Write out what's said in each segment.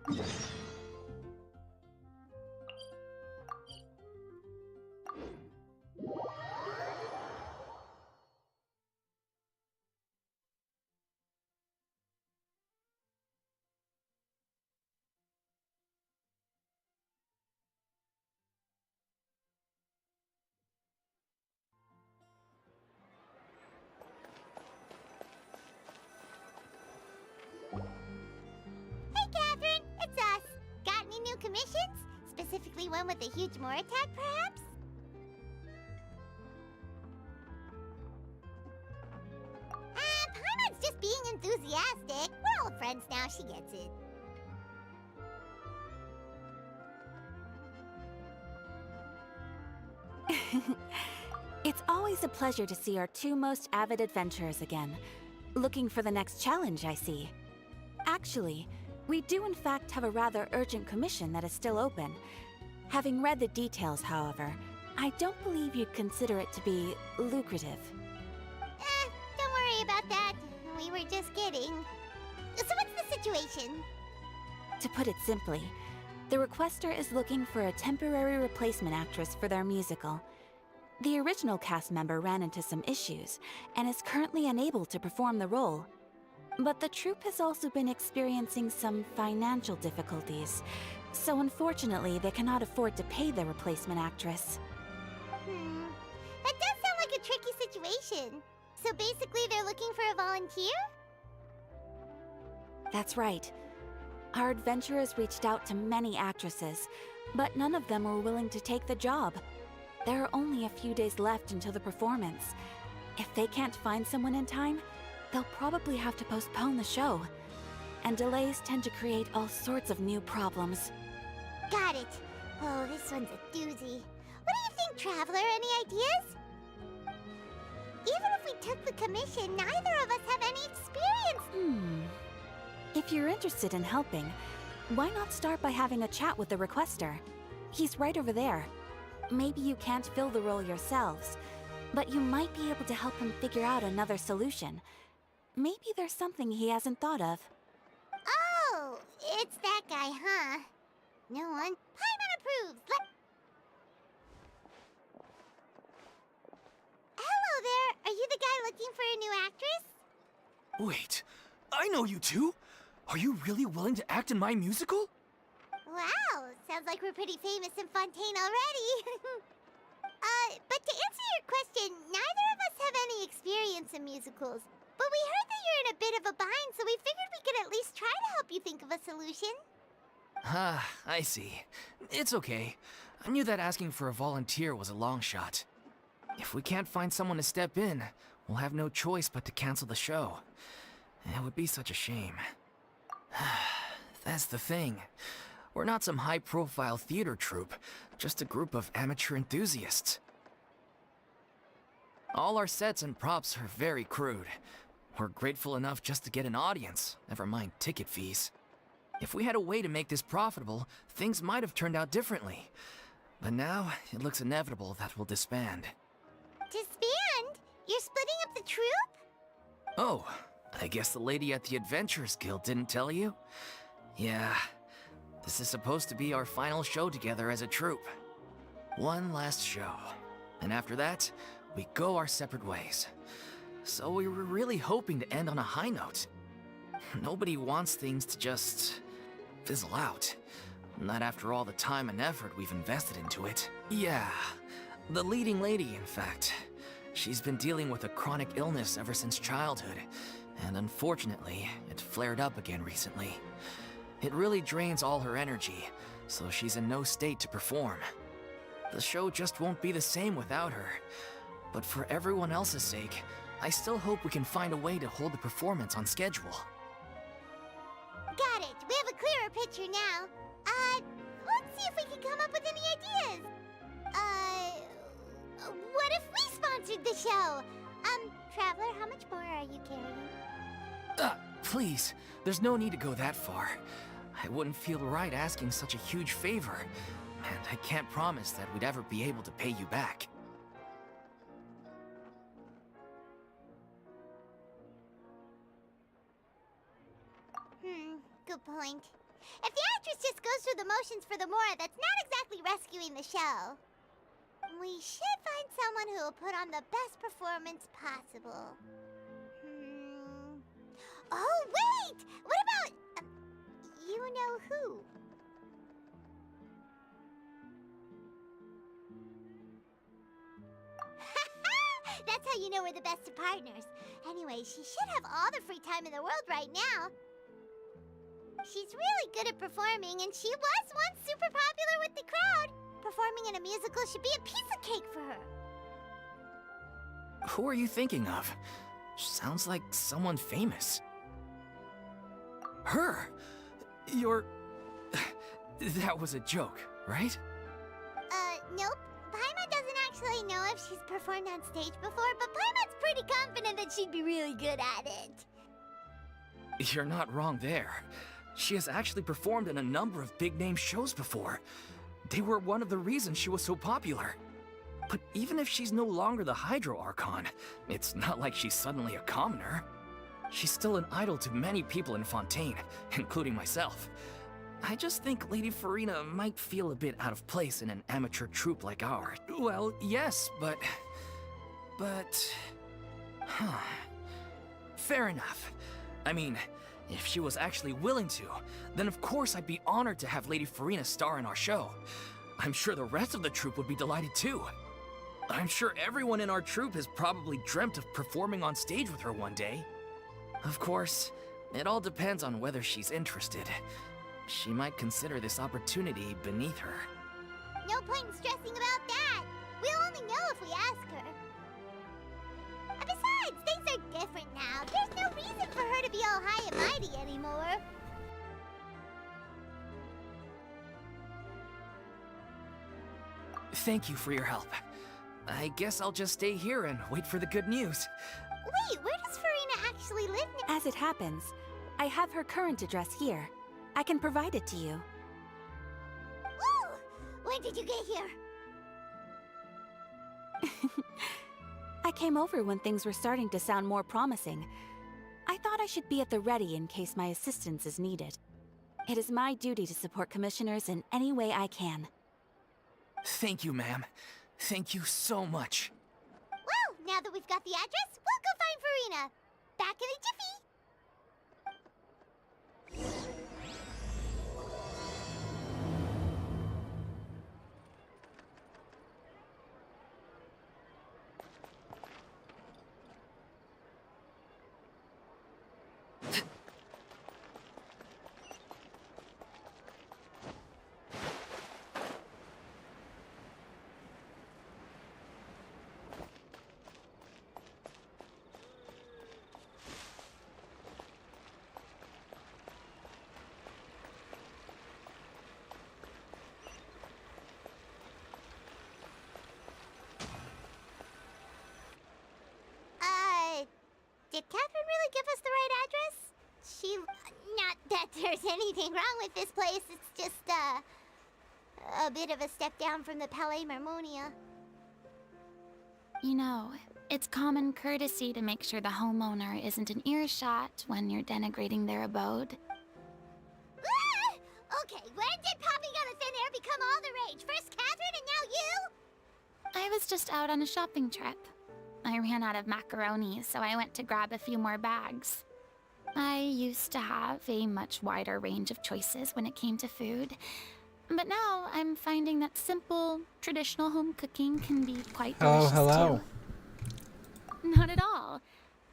Hey, Catherine, it's us. Got any new commissions? Specifically one with a huge more attack, perhaps? Paimon's just being enthusiastic. We're old friends now, she gets it. It's always a pleasure to see our two most avid adventurers again. Looking for the next challenge, I see. Actually, we do in fact have a rather urgent commission that is still open. Having read the details, however, I don't believe you'd consider it to be lucrative. Don't worry about that. We were just kidding. So what's the situation? To put it simply, the requester is looking for a temporary replacement actress for their musical. The original cast member ran into some issues and is currently unable to perform the role. But the troupe has also been experiencing some financial difficulties, so unfortunately they cannot afford to pay the replacement actress. That does sound like a tricky situation. So basically they're looking for a volunteer? That's right. Our adventurers reached out to many actresses, but none of them were willing to take the job. There are only a few days left until the performance. If they can't find someone in time, they'll probably have to postpone the show. And delays tend to create all sorts of new problems. Got it. Oh, this one's a doozy. What do you think, Traveler? Any ideas? Even if we took the commission, neither of us have any experience. If you're interested in helping, why not start by having a chat with the requester? He's right over there. Maybe you can't fill the role yourselves, but you might be able to help him figure out another solution. Maybe there's something he hasn't thought of. Oh, it's that guy, huh? No one. Paimon approves. Hello there. Are you the guy looking for a new actress? Wait, I know you two. Are you really willing to act in my musical? Wow, sounds like we're pretty famous in Fontaine already. But to answer your question, neither of us have any experience in musicals. But we heard that you're in a bit of a bind, so we figured we could at least try to help you think of a solution. Ah, I see. It's okay. I knew that asking for a volunteer was a long shot. If we can't find someone to step in, we'll have no choice but to cancel the show. It would be such a shame. That's the thing. We're not some high-profile theater troupe, just a group of amateur enthusiasts. All our sets and props are very crude. We're grateful enough just to get an audience, never mind ticket fees. If we had a way to make this profitable, things might have turned out differently. But now, it looks inevitable that we'll disband. Disband? You're splitting up the troupe? Oh, I guess the lady at the Adventurers Guild didn't tell you? Yeah, this is supposed to be our final show together as a troupe. One last show. And after that, we go our separate ways. So we were really hoping to end on a high note. Nobody wants things to just fizzle out. Not after all the time and effort we've invested into it. Yeah, the leading lady, in fact. She's been dealing with a chronic illness ever since childhood, and unfortunately, it flared up again recently. It really drains all her energy, so she's in no state to perform. The show just won't be the same without her. But for everyone else's sake, I still hope we can find a way to hold the performance on schedule. Got it. We have a clearer picture now. Let's see if we can come up with any ideas. What if we sponsored the show? Traveler, how much more are you carrying? Please, there's no need to go that far. I wouldn't feel right asking such a huge favor, and I can't promise that we'd ever be able to pay you back. Good point. If the actress just goes through the motions for the Mora, that's not exactly rescuing the show. We should find someone who will put on the best performance possible. Oh, wait! What about... you know who? That's how you know we're the best of partners. Anyway, she should have all the free time in the world right now. She's really good at performing, and she was once super popular with the crowd. Performing in a musical should be a piece of cake for her. Who are you thinking of? Sounds like someone famous. Her? You're... That was a joke, right? Nope. Paimon doesn't actually know if she's performed on stage before, but Paimon's pretty confident that she'd be really good at it. You're not wrong there. She has actually performed in a number of big-name shows before. They were one of the reasons she was so popular. But even if she's no longer the Hydro Archon, it's not like she's suddenly a commoner. She's still an idol to many people in Fontaine, including myself. I just think Lady Furina might feel a bit out of place in an amateur troupe like ours. Well, yes, but... Huh. Fair enough. I mean, if she was actually willing to, then of course I'd be honored to have Lady Furina star in our show. I'm sure the rest of the troupe would be delighted too. I'm sure everyone in our troupe has probably dreamt of performing on stage with her one day. Of course, it all depends on whether she's interested. She might consider this opportunity beneath her. No point in stressing about that. We'll only know if we ask her. Besides, things are different now. There's no reason for her to be all high and mighty anymore. Thank you for your help. I guess I'll just stay here and wait for the good news. Wait, where does Furina actually live now? As it happens, I have her current address here. I can provide it to you. Ooh! When did you get here? I came over when things were starting to sound more promising. I thought I should be at the ready in case my assistance is needed. It is my duty to support commissioners in any way I can. Thank you, ma'am. Thank you so much. Well, now that we've got the address, we'll go find Furina. Back in a jiffy. Did Catherine really give us the right address? Not that there's anything wrong with this place, it's just, a bit of a step down from the Palais Marmonia. You know, it's common courtesy to make sure the homeowner isn't an earshot when you're denigrating their abode. Ah! Okay, when did popping out of thin air become all the rage? First Catherine and now you? I was just out on a shopping trip. I ran out of macaroni, so I went to grab a few more bags. I used to have a much wider range of choices when it came to food, but now I'm finding that simple, traditional home cooking can be quite delicious hello. too. Not at all.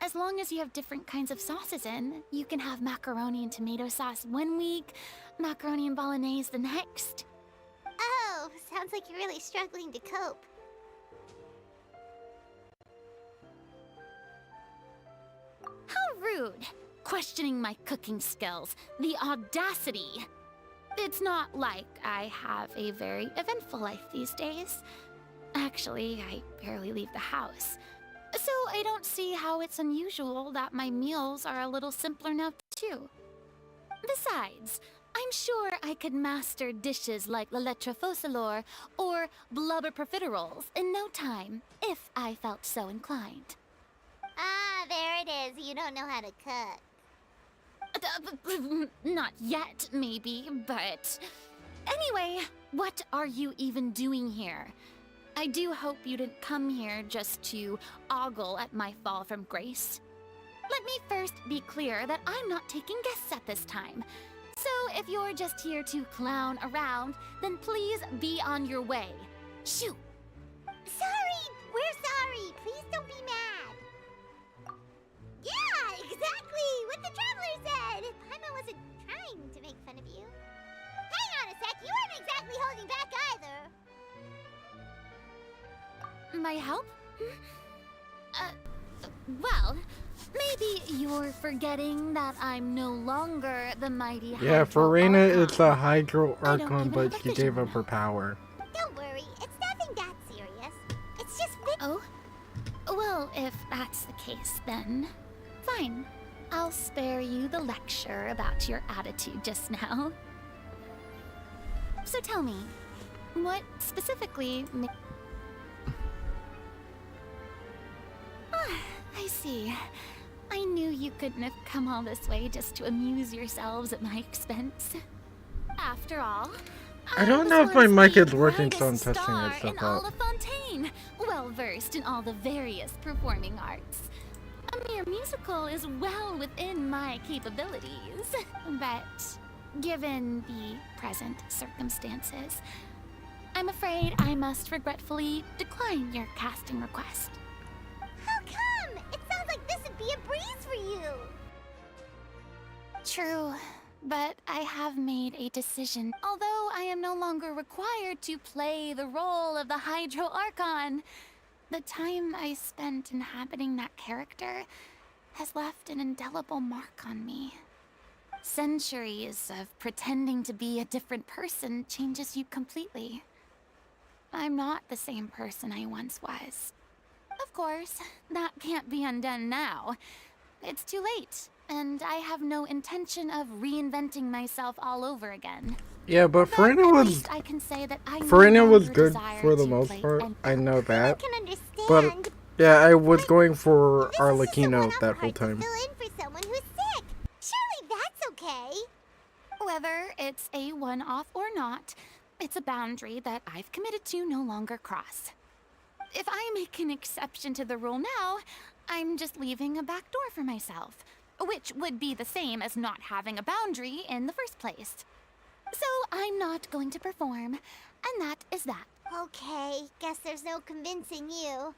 As long as you have different kinds of sauces in, you can have macaroni and tomato sauce one week, macaroni and bolognese the next. Oh, sounds like you're really struggling to cope. How rude! Questioning my cooking skills. The audacity! It's not like I have a very eventful life these days. Actually, I barely leave the house. So I don't see how it's unusual that my meals are a little simpler now, too. Besides, I'm sure I could master dishes like la lettre faucilor or blubber profiteroles in no time, if I felt so inclined. Ah, there it is. You don't know how to cook. Not yet, maybe, but... Anyway, what are you even doing here? I do hope you didn't come here just to ogle at my fall from grace. Let me first be clear that I'm not taking guests at this time. So if you're just here to clown around, then please be on your way. Shoo! Sorry! We're sorry! Please don't be mad! Yeah, exactly! What the Traveler said! Paimon wasn't trying to make fun of you. Hang on a sec, you weren't exactly holding back either. My help? Well, maybe you're forgetting that I'm no longer the mighty Yeah, Hydro Furina Archon. is a Hydro I don't Archon, even but have a she vision gave up now. her power. Don't worry, it's nothing that serious. It's just Oh? Well, if that's the case, then fine. I'll spare you the lecture about your attitude just now. So tell me, what specifically I see. I knew you couldn't have come all this way just to amuse yourselves at my expense. After all, I don't was know if my once mic the is working, so I'm brightest testing star that stuff in out. all of Fontaine, well versed in all the various performing arts. A mere musical is well within my capabilities, but given the present circumstances, I'm afraid I must regretfully decline your casting request. How come? It sounds like this would be a breeze for you. True, but I have made a decision. Although I am no longer required to play the role of the Hydro Archon, the time I spent inhabiting that character has left an indelible mark on me. Centuries of pretending to be a different person changes you completely. I'm not the same person I once was. Of course, that can't be undone now. It's too late, and I have no intention of reinventing myself all over again. Yeah, but But Furina at was least I can say that I no Furina was longer good desire for the to most play part. an I know I that. can understand. But yeah, I was going for This is just a Arlecchino one-off that whole part to time. fill in for someone who's sick. Surely that's okay. Whether it's a one-off or not, it's a boundary that I've committed to no longer cross. If I make an exception to the rule now, I'm just leaving a back door for myself, which would be the same as not having a boundary in the first place. So I'm not going to perform, and that is that. Okay, guess there's no convincing you.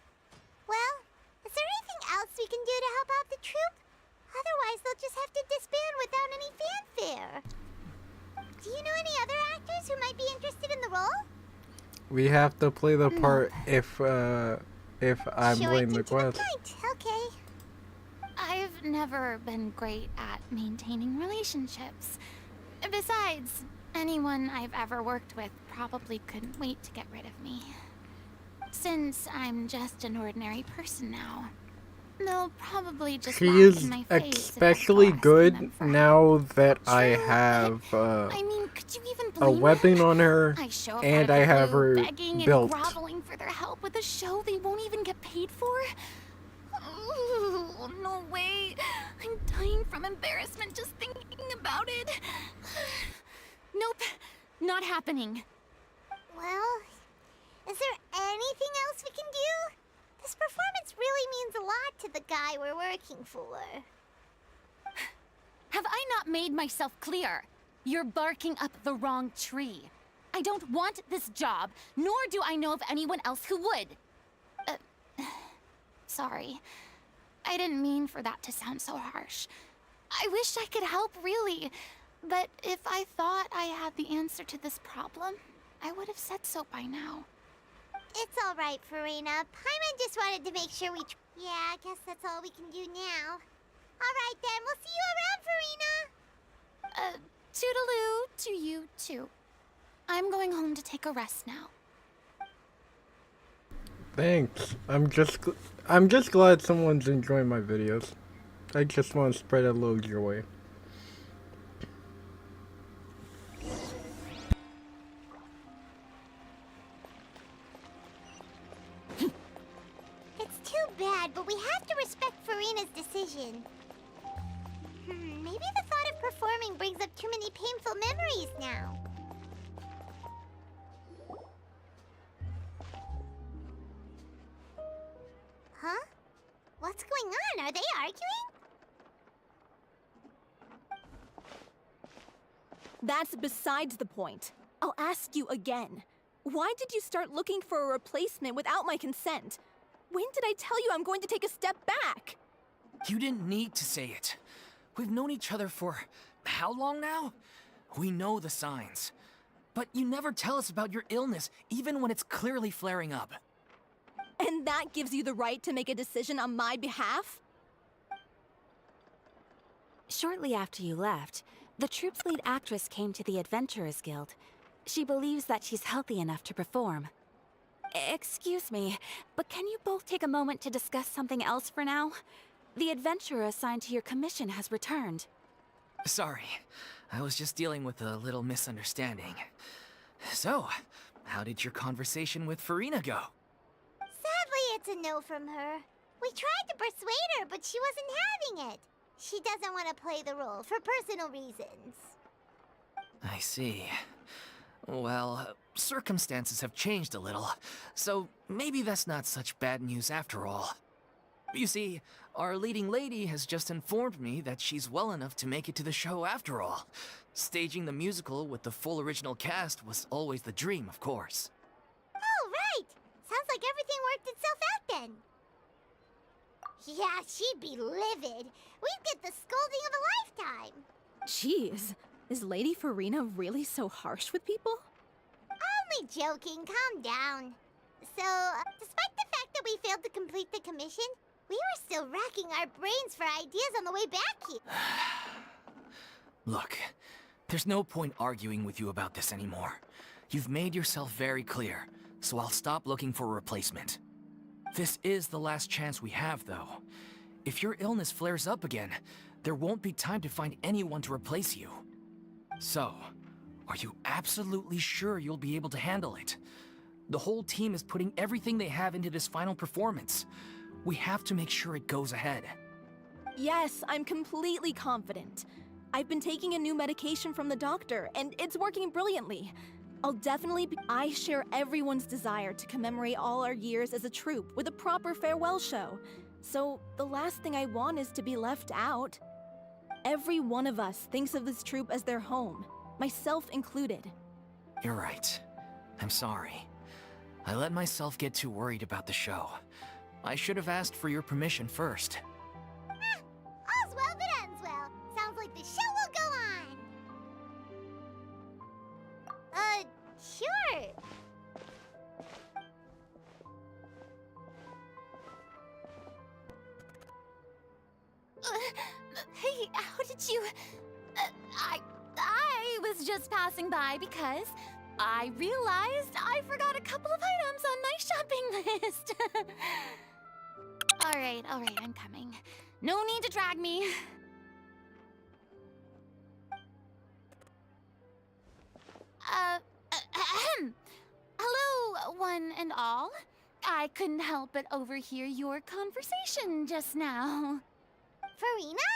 Well, is there anything else we can do to help out the troupe? Otherwise, they'll just have to disband without any fanfare. Do you know any other actors who might be interested in the role? We have to play the part if I'm Short playing the and to quest. point. Okay. I've never been great at maintaining relationships. Besides, anyone I've ever worked with probably couldn't wait to get rid of me. Since I'm just an ordinary person now, they'll probably just She laugh is in my face if I especially call asking good them for help. now that I True, have I mean, could you even a blame weapon them? on her, I show up and out I of the have blue, her begging built. and groveling for their help with a show they won't even get paid for. Ooh, no way! I'm dying from embarrassment just thinking about it. Nope, not happening. Well, is there anything else we can do? This performance really means a lot to the guy we're working for. Have I not made myself clear? You're barking up the wrong tree. I don't want this job, nor do I know of anyone else who would. Sorry. I didn't mean for that to sound so harsh. I wish I could help, really. But if I thought I had the answer to this problem, I would have said so by now. It's all right, Furina. Paimon just wanted to make sure we... Yeah, I guess that's all we can do now. All right, then. We'll see you around, Furina. Toodaloo to you, too. I'm going home to take a rest now. Thanks. I'm just glad someone's enjoying my videos. I just want to spread a little joy. It's too bad, but we have to respect Furina's decision. Maybe the thought everything brings up too many painful memories now. Huh? What's going on? Are they arguing? That's besides the point. I'll ask you again. Why did you start looking for a replacement without my consent? When did I tell you I'm going to take a step back? You didn't need to say it. We've known each other for how long now? We know the signs. But you never tell us about your illness, even when it's clearly flaring up. And that gives you the right to make a decision on my behalf? Shortly after you left, the troupe's lead actress came to the Adventurers Guild. She believes that she's healthy enough to perform. Excuse me, but can you both take a moment to discuss something else for now? The adventurer assigned to your commission has returned. Sorry, I was just dealing with a little misunderstanding. So, how did your conversation with Furina go? Sadly, it's a no from her. We tried to persuade her, but she wasn't having it. She doesn't want to play the role for personal reasons. I see. Well, circumstances have changed a little, so maybe that's not such bad news after all. You see, our leading lady has just informed me that she's well enough to make it to the show after all. Staging the musical with the full original cast was always the dream, of course. Oh, right! Sounds like everything worked itself out then. Yeah, she'd be livid. We'd get the scolding of a lifetime. Jeez, is Lady Furina really so harsh with people? Only joking, calm down. So, despite the fact that we failed to complete the commission, we were still racking our brains for ideas on the way back here. Look, there's no point arguing with you about this anymore. You've made yourself very clear, so I'll stop looking for a replacement. This is the last chance we have, though. If your illness flares up again, there won't be time to find anyone to replace you. So, are you absolutely sure you'll be able to handle it? The whole team is putting everything they have into this final performance. We have to make sure it goes ahead. Yes, I'm completely confident. I've been taking a new medication from the doctor, and it's working brilliantly. I'll definitely be— I share everyone's desire to commemorate all our years as a troupe with a proper farewell show. So, the last thing I want is to be left out. Every one of us thinks of this troupe as their home, myself included. You're right. I'm sorry. I let myself get too worried about the show. I should have asked for your permission first. All's well that ends well. Sounds like the show will go on. Sure. Hey, how did you... I was just passing by because I realized I forgot a couple of items on my shopping list. All right, I'm coming. No need to drag me. Hello, one and all. I couldn't help but overhear your conversation just now. Furina?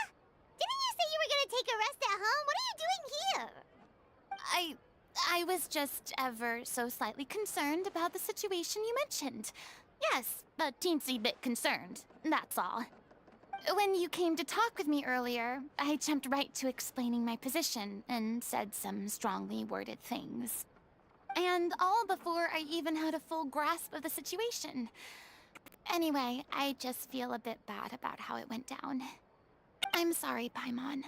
Didn't you say you were gonna take a rest at home? What are you doing here? I was just ever so slightly concerned about the situation you mentioned. Yes, a teensy bit concerned, that's all. When you came to talk with me earlier, I jumped right to explaining my position and said some strongly worded things. And all before I even had a full grasp of the situation. Anyway, I just feel a bit bad about how it went down. I'm sorry, Paimon.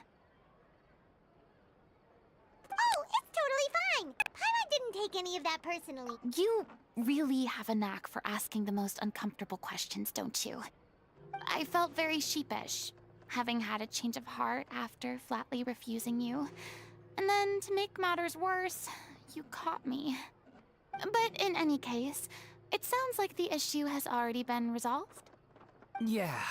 Oh, it's totally fine. Paimon didn't take any of that personally. You really have a knack for asking the most uncomfortable questions, don't you? I felt very sheepish, having had a change of heart after flatly refusing you. And then, to make matters worse, you caught me. But in any case, it sounds like the issue has already been resolved. Yeah.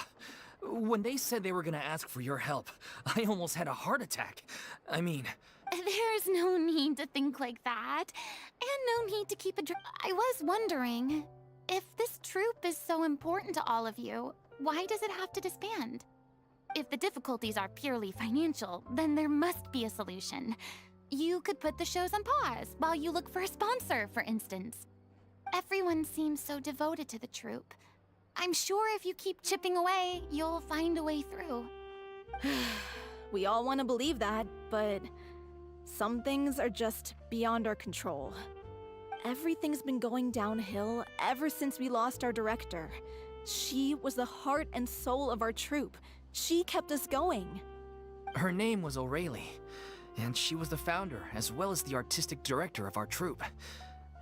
When they said they were gonna ask for your help, I almost had a heart attack. I mean... There's no need to think like that, and no need to keep I was wondering, if this troupe is so important to all of you, why does it have to disband? If the difficulties are purely financial, then there must be a solution. You could put the shows on pause while you look for a sponsor, for instance. Everyone seems so devoted to the troupe. I'm sure if you keep chipping away, you'll find a way through. We all want to believe that, but some things are just beyond our control. Everything's been going downhill ever since we lost our director. She was the heart and soul of our troupe. She kept us going. Her name was O'Reilly, and she was the founder as well as the artistic director of our troupe.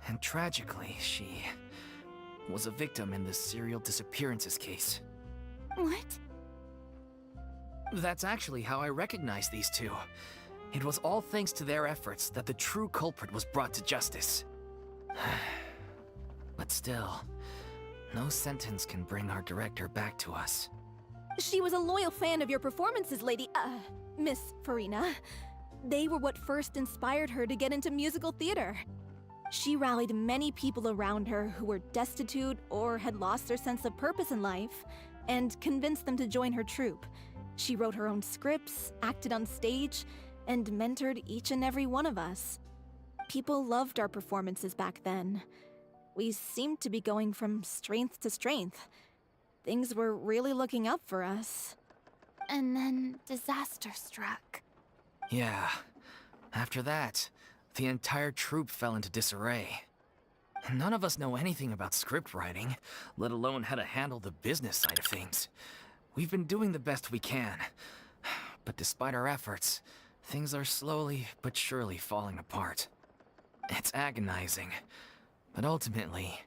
And tragically, she was a victim in the serial disappearances case. What? That's actually how I recognized these two. It was all thanks to their efforts that the true culprit was brought to justice. But still, no sentence can bring our director back to us. She was a loyal fan of your performances, Miss Furina. They were what first inspired her to get into musical theater. She rallied many people around her who were destitute or had lost their sense of purpose in life, and convinced them to join her troupe. She wrote her own scripts, acted on stage, and mentored each and every one of us. People loved our performances back then. We seemed to be going from strength to strength. Things were really looking up for us. And then disaster struck. Yeah. After that, the entire troupe fell into disarray. None of us know anything about script writing, let alone how to handle the business side of things. We've been doing the best we can. But despite our efforts, things are slowly but surely falling apart. It's agonizing. But ultimately,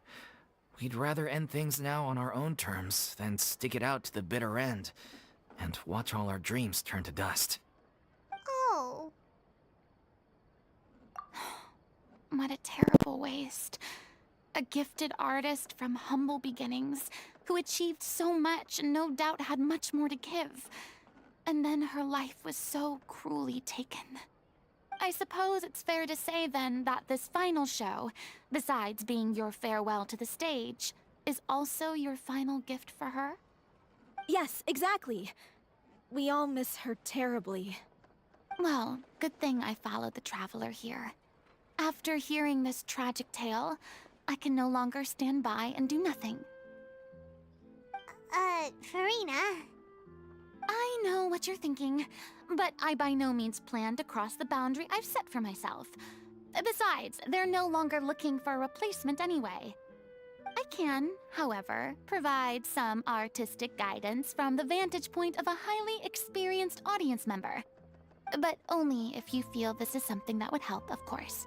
we'd rather end things now on our own terms than stick it out to the bitter end and watch all our dreams turn to dust. Oh. What a terrible waste. A gifted artist from humble beginnings who achieved so much and no doubt had much more to give. And then her life was so cruelly taken. I suppose it's fair to say then that this final show, besides being your farewell to the stage, is also your final gift for her? Yes, exactly. We all miss her terribly. Well, good thing I followed the traveler here. After hearing this tragic tale, I can no longer stand by and do nothing. Furina. I know what you're thinking, but I by no means plan to cross the boundary I've set for myself. Besides, they're no longer looking for a replacement anyway. I can, however, provide some artistic guidance from the vantage point of a highly experienced audience member. But only if you feel this is something that would help, of course.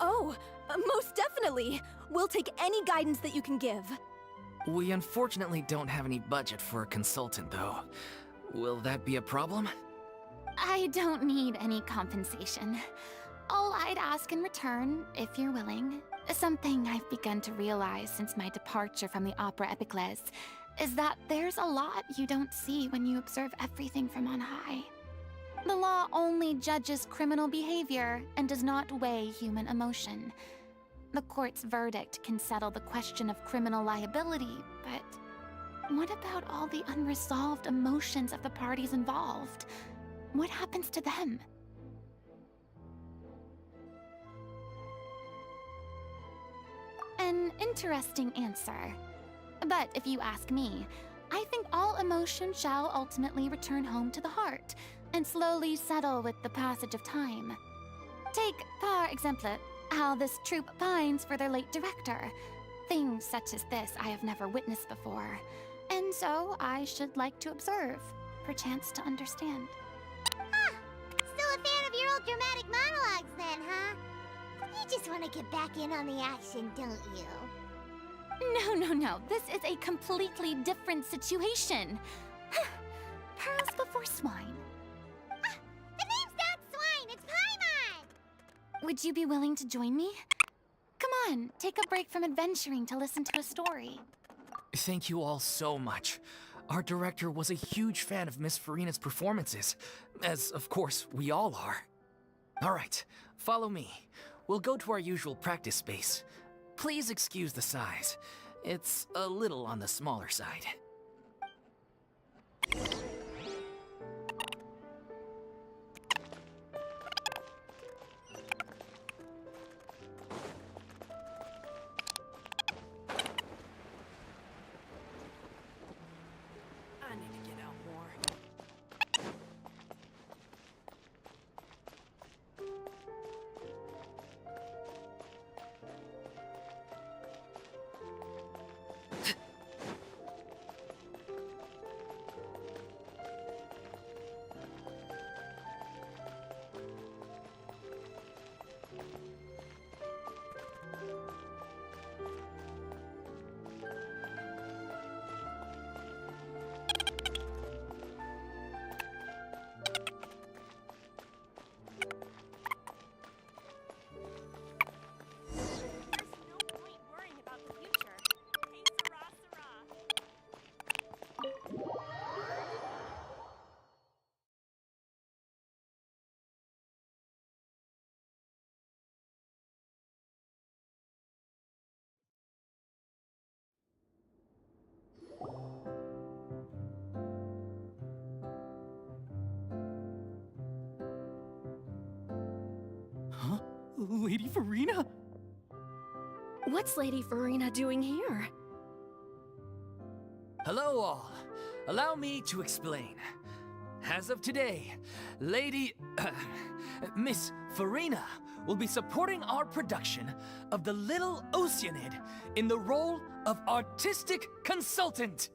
Oh, most definitely. We'll take any guidance that you can give. We unfortunately don't have any budget for a consultant, though. Will that be a problem? I don't need any compensation. All I'd ask in return, if you're willing, something I've begun to realize since my departure from the Opera Epiclese, is that there's a lot you don't see when you observe everything from on high. The law only judges criminal behavior and does not weigh human emotion. The court's verdict can settle the question of criminal liability, but what about all the unresolved emotions of the parties involved? What happens to them? An interesting answer. But if you ask me, I think all emotion shall ultimately return home to the heart and slowly settle with the passage of time. Take, par exemple, how this troupe pines for their late director. Things such as this I have never witnessed before, and so I should like to observe, perchance to understand. Ah, still a fan of your old dramatic monologues then, huh? You just want to get back in on the action, don't you? No. This is a completely different situation. Pearls before swine. Ah, the name's not Swine, it's Paimon! Would you be willing to join me? Come on, take a break from adventuring to listen to a story. Thank you all so much. Our director was a huge fan of Miss Furina's performances, as of course we all are. All right, follow me. We'll go to our usual practice space. Please excuse the size. It's a little on the smaller side. Lady Furina? What's Lady Furina doing here? Hello all. Allow me to explain. As of today, Miss Furina will be supporting our production of The Little Oceanid in the role of artistic consultant.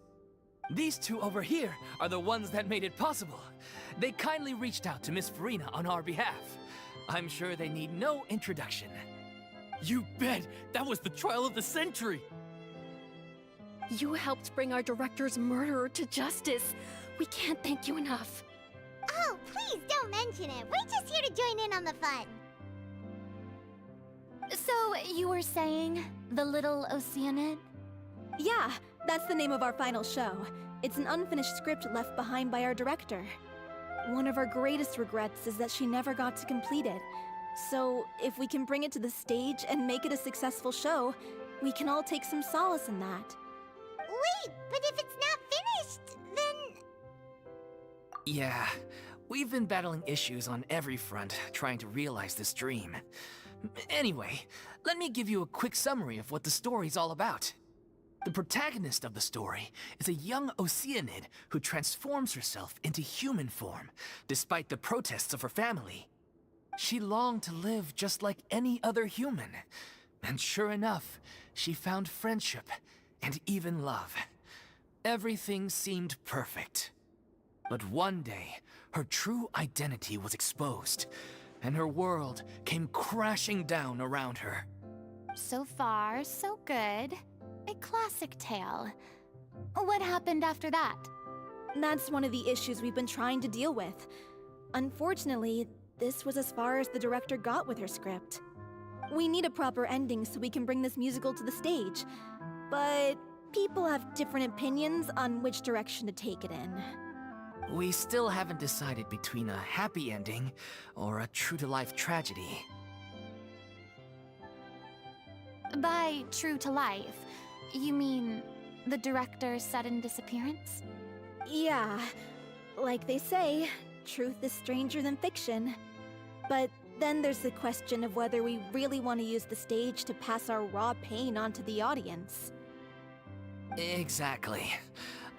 These two over here are the ones that made it possible. They kindly reached out to Miss Furina on our behalf. I'm sure they need no introduction. You bet! That was the trial of the century! You helped bring our director's murderer to justice. We can't thank you enough. Oh, please don't mention it. We're just here to join in on the fun. So, you were saying The Little Oceanid? Yeah, that's the name of our final show. It's an unfinished script left behind by our director. One of our greatest regrets is that she never got to complete it. So, if we can bring it to the stage and make it a successful show, we can all take some solace in that. Wait, but if it's not finished, then... Yeah, we've been battling issues on every front trying to realize this dream. Anyway, let me give you a quick summary of what the story's all about. The protagonist of the story is a young Oceanid who transforms herself into human form, despite the protests of her family. She longed to live just like any other human, and sure enough, she found friendship and even love. Everything seemed perfect. But one day, her true identity was exposed, and her world came crashing down around her. So far, so good. A classic tale. What happened after that? That's one of the issues we've been trying to deal with. Unfortunately, this was as far as the director got with her script. We need a proper ending so we can bring this musical to the stage. But people have different opinions on which direction to take it in. We still haven't decided between a happy ending or a true-to-life tragedy. By true to life, you mean the director's sudden disappearance? Yeah, like they say, truth is stranger than fiction. But then there's the question of whether we really want to use the stage to pass our raw pain onto the audience. Exactly.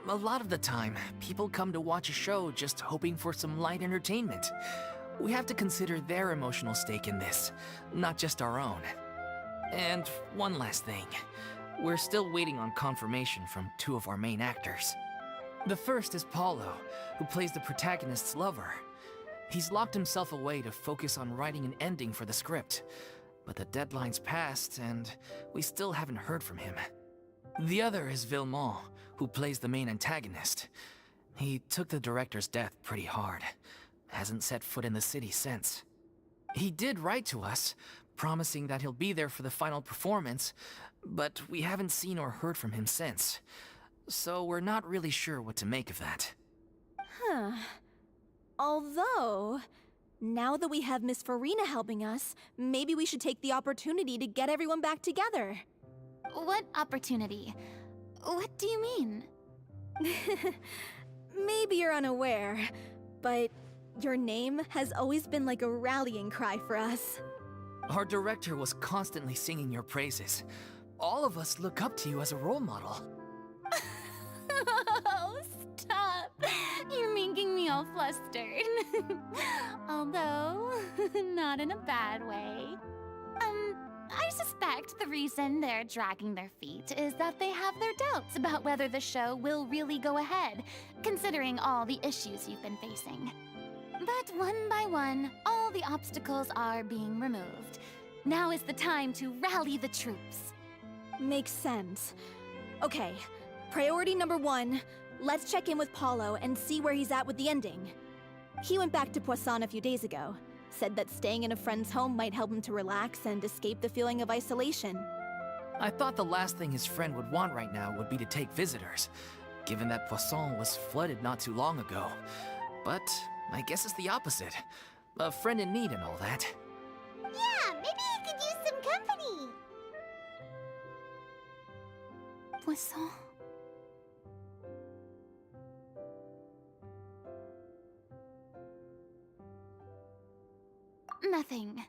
A lot of the time, people come to watch a show just hoping for some light entertainment. We have to consider their emotional stake in this, not just our own. And one last thing. We're still waiting on confirmation from two of our main actors. The first is Paulo, who plays the protagonist's lover. He's locked himself away to focus on writing an ending for the script, but the deadline's passed and we still haven't heard from him. The other is Villemont, who plays the main antagonist. He took the director's death pretty hard. Hasn't set foot in the city since. He did write to us, promising that he'll be there for the final performance, but we haven't seen or heard from him since. So we're not really sure what to make of that. Huh. Although, now that we have Miss Furina helping us, maybe we should take the opportunity to get everyone back together. What opportunity? What do you mean? Maybe you're unaware, but your name has always been like a rallying cry for us. Our director was constantly singing your praises. All of us look up to you as a role model. Oh, stop! You're making me all flustered. Although, not in a bad way. I suspect the reason they're dragging their feet is that they have their doubts about whether the show will really go ahead, considering all the issues you've been facing. But one by one, all the obstacles are being removed. Now is the time to rally the troops. Makes sense. Okay, priority number 1, let's check in with Paulo and see where he's at with the ending. He went back to Poisson a few days ago. Said that staying in a friend's home might help him to relax and escape the feeling of isolation. I thought the last thing his friend would want right now would be to take visitors, given that Poisson was flooded not too long ago. But I guess it's the opposite. A friend in need and all that. Yeah, maybe he could use some company. Poisson. Nothing.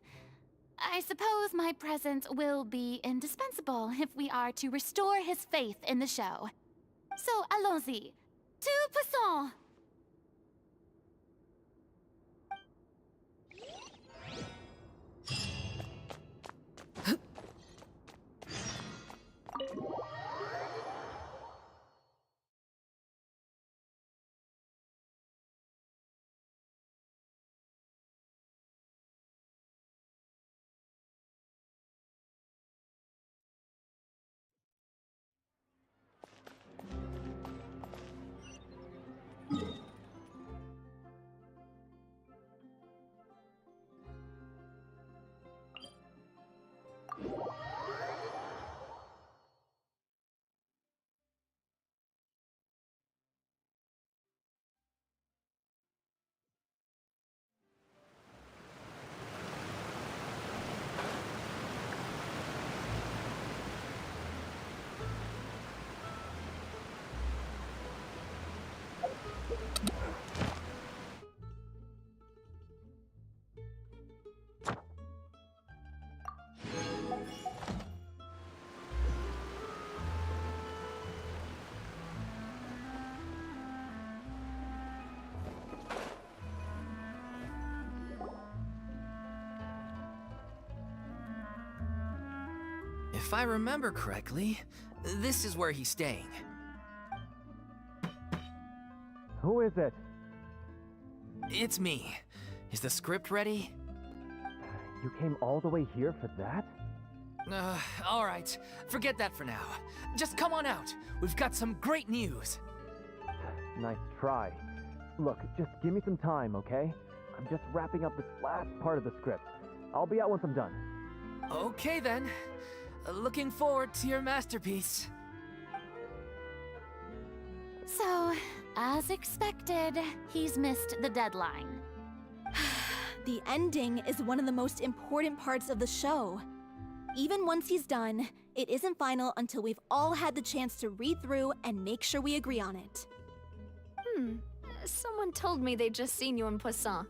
I suppose my presence will be indispensable if we are to restore his faith in the show. So, allons-y. Tout passant! If I remember correctly, this is where he's staying. Who is it? It's me. Is the script ready? You came all the way here for that? All right. Forget that for now. Just come on out. We've got some great news. Nice try. Look, just give me some time, okay? I'm just wrapping up this last part of the script. I'll be out once I'm done. Okay then. Looking forward to your masterpiece. So, as expected, he's missed the deadline. The ending is one of the most important parts of the show. Even once he's done, it isn't final until we've all had the chance to read through and make sure we agree on it. Someone told me they'd just seen you in Poisson.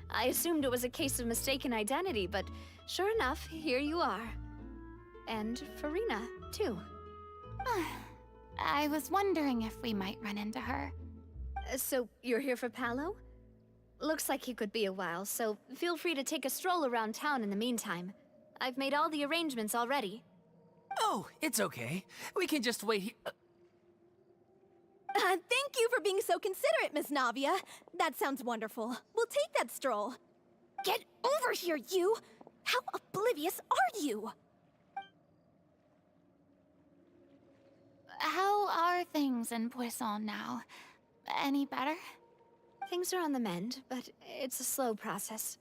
I assumed it was a case of mistaken identity, but sure enough, here you are. And Furina, too. I was wondering if we might run into her. So, you're here for Paolo? Looks like he could be a while, so feel free to take a stroll around town in the meantime. I've made all the arrangements already. Oh, it's okay. We can just wait here. Thank you for being so considerate, Miss Navia. That sounds wonderful. We'll take that stroll. Get over here, you! How oblivious are you? How are things in Poisson now? Any better? Things are on the mend, but it's a slow process.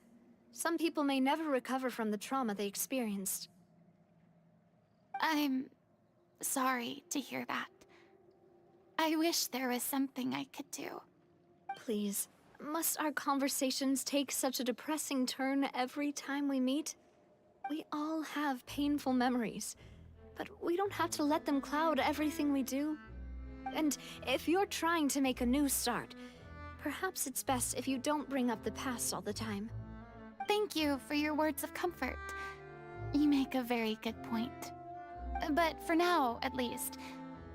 Some people may never recover from the trauma they experienced. I'm sorry to hear that. I wish there was something I could do. Please, must our conversations take such a depressing turn every time we meet? We all have painful memories, but we don't have to let them cloud everything we do. And if you're trying to make a new start, perhaps it's best if you don't bring up the past all the time. Thank you for your words of comfort. You make a very good point. But for now, at least,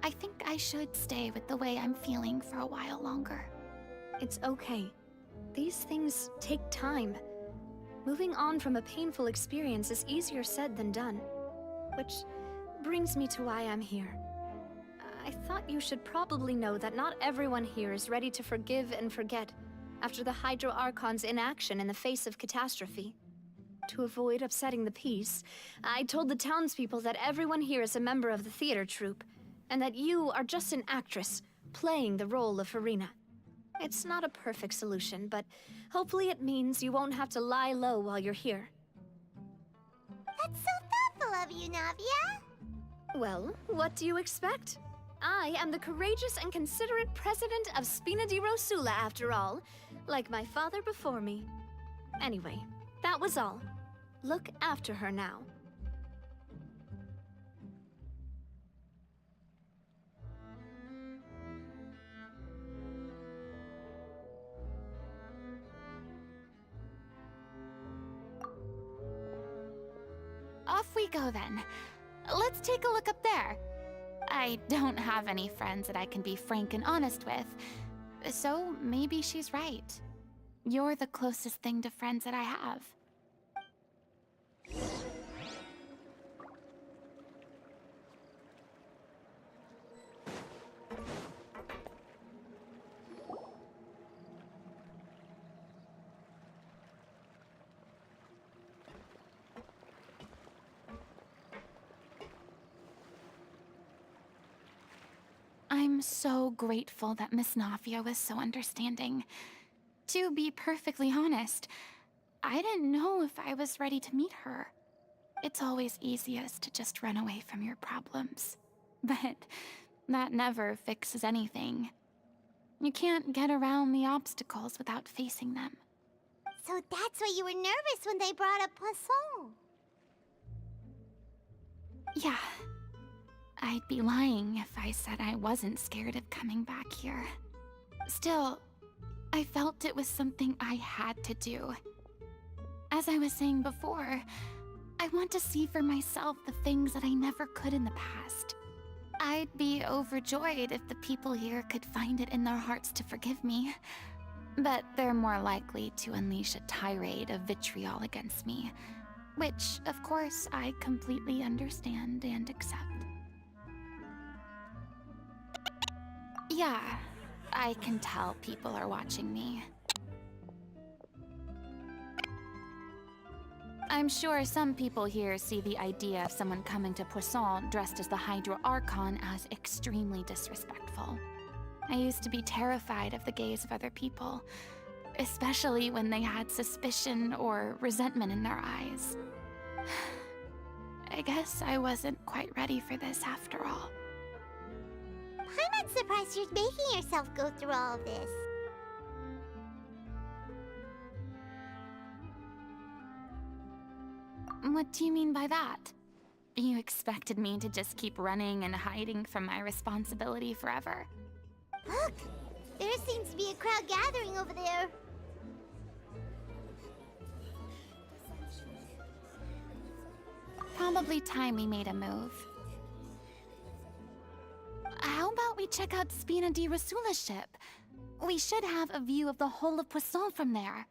I think I should stay with the way I'm feeling for a while longer. It's okay. These things take time. Moving on from a painful experience is easier said than done. Which brings me to why I'm here. I thought you should probably know that not everyone here is ready to forgive and forget after the Hydro Archon's inaction in the face of catastrophe. To avoid upsetting the peace, I told the townspeople that everyone here is a member of the theater troupe, and that you are just an actress playing the role of Furina. It's not a perfect solution, but hopefully it means you won't have to lie low while you're here. That's so thoughtful of you, Navia. Well, what do you expect? I am the courageous and considerate president of Spina di Rosula, after all, like my father before me. Anyway, that was all. Look after her now. we go then. Let's take a look up there. I don't have any friends that I can be frank and honest with, so maybe she's right. You're the closest thing to friends that I have. I'm so grateful that Miss Nafia was so understanding. To be perfectly honest, I didn't know if I was ready to meet her. It's always easiest to just run away from your problems. But that never fixes anything. You can't get around the obstacles without facing them. So that's why you were nervous when they brought up Poisson. Yeah. I'd be lying if I said I wasn't scared of coming back here. Still, I felt it was something I had to do. As I was saying before, I want to see for myself the things that I never could in the past. I'd be overjoyed if the people here could find it in their hearts to forgive me. But they're more likely to unleash a tirade of vitriol against me, which, of course, I completely understand and accept. Yeah, I can tell people are watching me. I'm sure some people here see the idea of someone coming to Poisson dressed as the Hydro Archon as extremely disrespectful. I used to be terrified of the gaze of other people, especially when they had suspicion or resentment in their eyes. I guess I wasn't quite ready for this after all. I'm not surprised you're making yourself go through all of this. What do you mean by that? You expected me to just keep running and hiding from my responsibility forever? Look! There seems to be a crowd gathering over there. Probably time we made a move. How about we check out Spina di Rosula's ship? We should have a view of the whole of Poisson from there.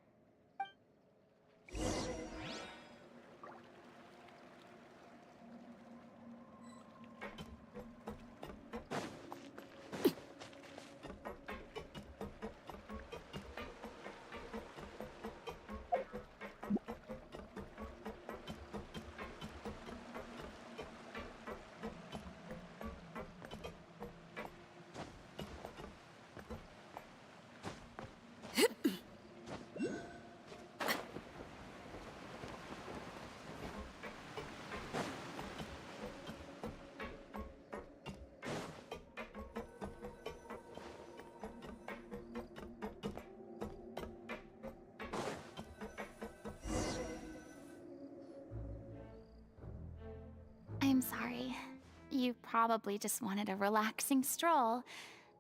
I'm sorry. You probably just wanted a relaxing stroll,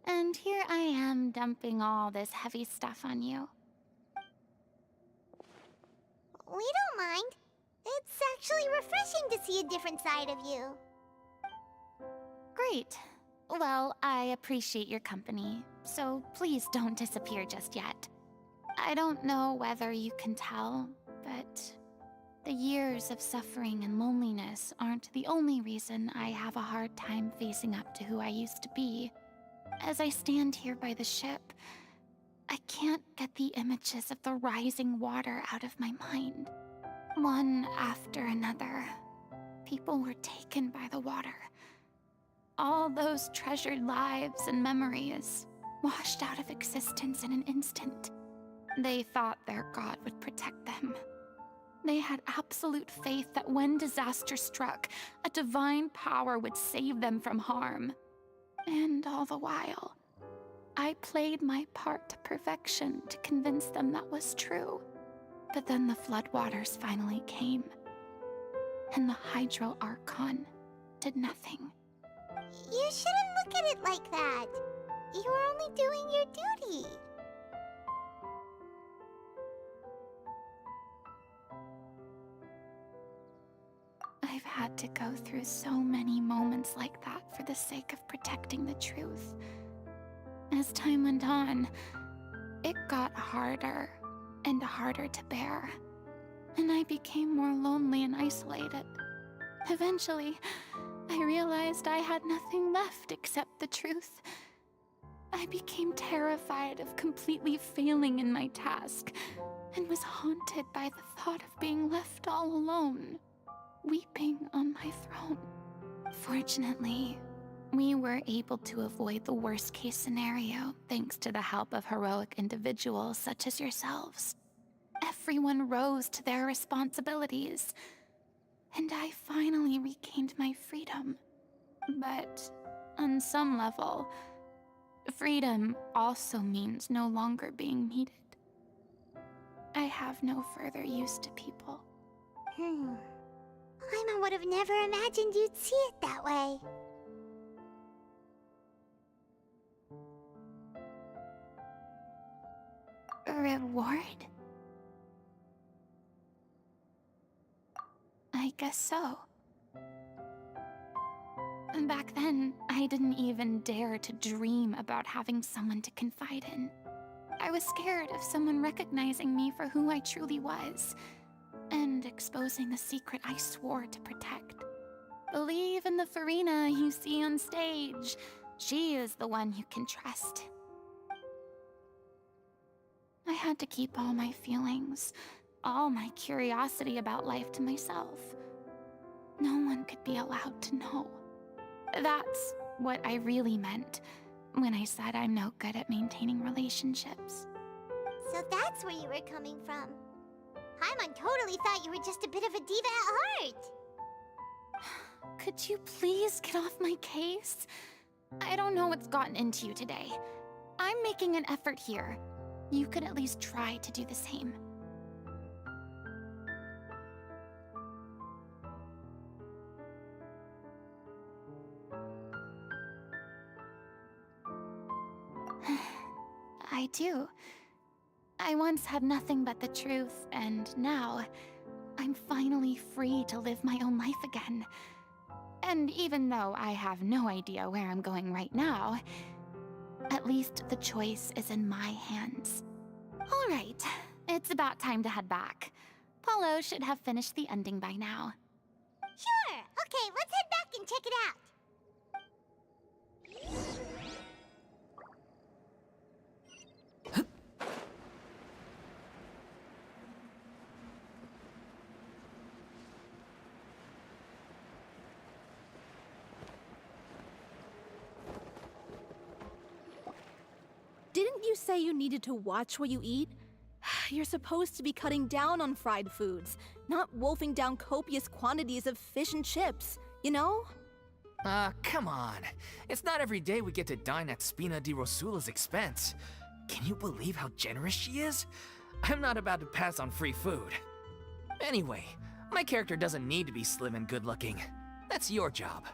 and here I am dumping all this heavy stuff on you. We don't mind. It's actually refreshing to see a different side of you. Great. Well, I appreciate your company, so please don't disappear just yet. I don't know whether you can tell, but the years of suffering and loneliness aren't the only reason I have a hard time facing up to who I used to be. As I stand here by the ship, I can't get the images of the rising water out of my mind. One after another, people were taken by the water. All those treasured lives and memories washed out of existence in an instant. They thought their god would protect them. They had absolute faith that when disaster struck, a divine power would save them from harm. And all the while, I played my part to perfection to convince them that was true. But then the floodwaters finally came, and the Hydro Archon did nothing. You shouldn't look at it like that. You were only doing your duty. I've had to go through so many moments like that for the sake of protecting the truth. As time went on, it got harder and harder to bear, and I became more lonely and isolated. Eventually, I realized I had nothing left except the truth. I became terrified of completely failing in my task, and was haunted by the thought of being left all alone, weeping on my throne. Fortunately, we were able to avoid the worst-case scenario thanks to the help of heroic individuals such as yourselves. Everyone rose to their responsibilities, and I finally regained my freedom. But on some level, freedom also means no longer being needed. I have no further use to people. Paimon would have never imagined you'd see it that way. A reward? I guess so. Back then, I didn't even dare to dream about having someone to confide in. I was scared of someone recognizing me for who I truly was, and exposing the secret I swore to protect. Believe in the furina you see on stage. She is the one you can trust. I had to keep all my feelings, all my curiosity about life to myself. No one could be allowed to know. That's what I really meant when I said I'm no good at maintaining relationships. So that's where you were coming from. Paimon totally thought you were just a bit of a diva at heart. Could you please get off my case? I don't know what's gotten into you today. I'm making an effort here. You could at least try to do the same. I do. I once had nothing but the truth, and now I'm finally free to live my own life again. And even though I have no idea where I'm going right now, at least the choice is in my hands. All right, it's about time to head back. Paulo should have finished the ending by now. Sure! Okay, let's head back and check it out. Didn't you say you needed to watch what you eat? You're supposed to be cutting down on fried foods, not wolfing down copious quantities of fish and chips, you know? Come on. It's not every day we get to dine at Spina di Rosula's expense. Can you believe how generous she is? I'm not about to pass on free food. Anyway, my character doesn't need to be slim and good-looking. That's your job.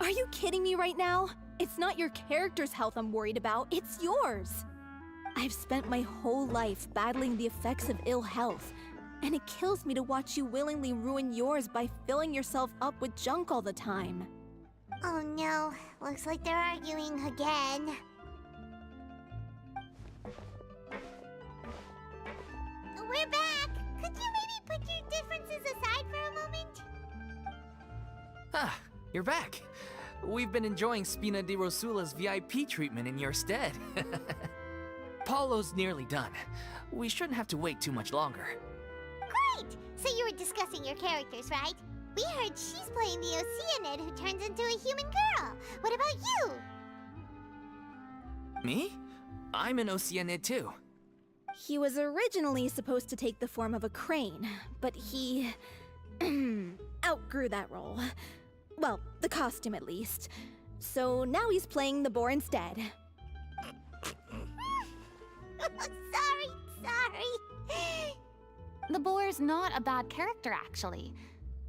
Are you kidding me right now? It's not your character's health I'm worried about, it's yours. I've spent my whole life battling the effects of ill health, and it kills me to watch you willingly ruin yours by filling yourself up with junk all the time. Oh no, looks like they're arguing again. We're back! Could you maybe put your differences aside for a moment? Ah, you're back. We've been enjoying Spina di Rosula's VIP treatment in your stead. Paulo's nearly done. We shouldn't have to wait too much longer. Great! So you were discussing your characters, right? We heard she's playing the Oceanid who turns into a human girl. What about you? Me? I'm an Oceanid too. He was originally supposed to take the form of a crane, but he outgrew that role. Well, the costume at least. So now he's playing the boar instead. Sorry. The boar's not a bad character, actually.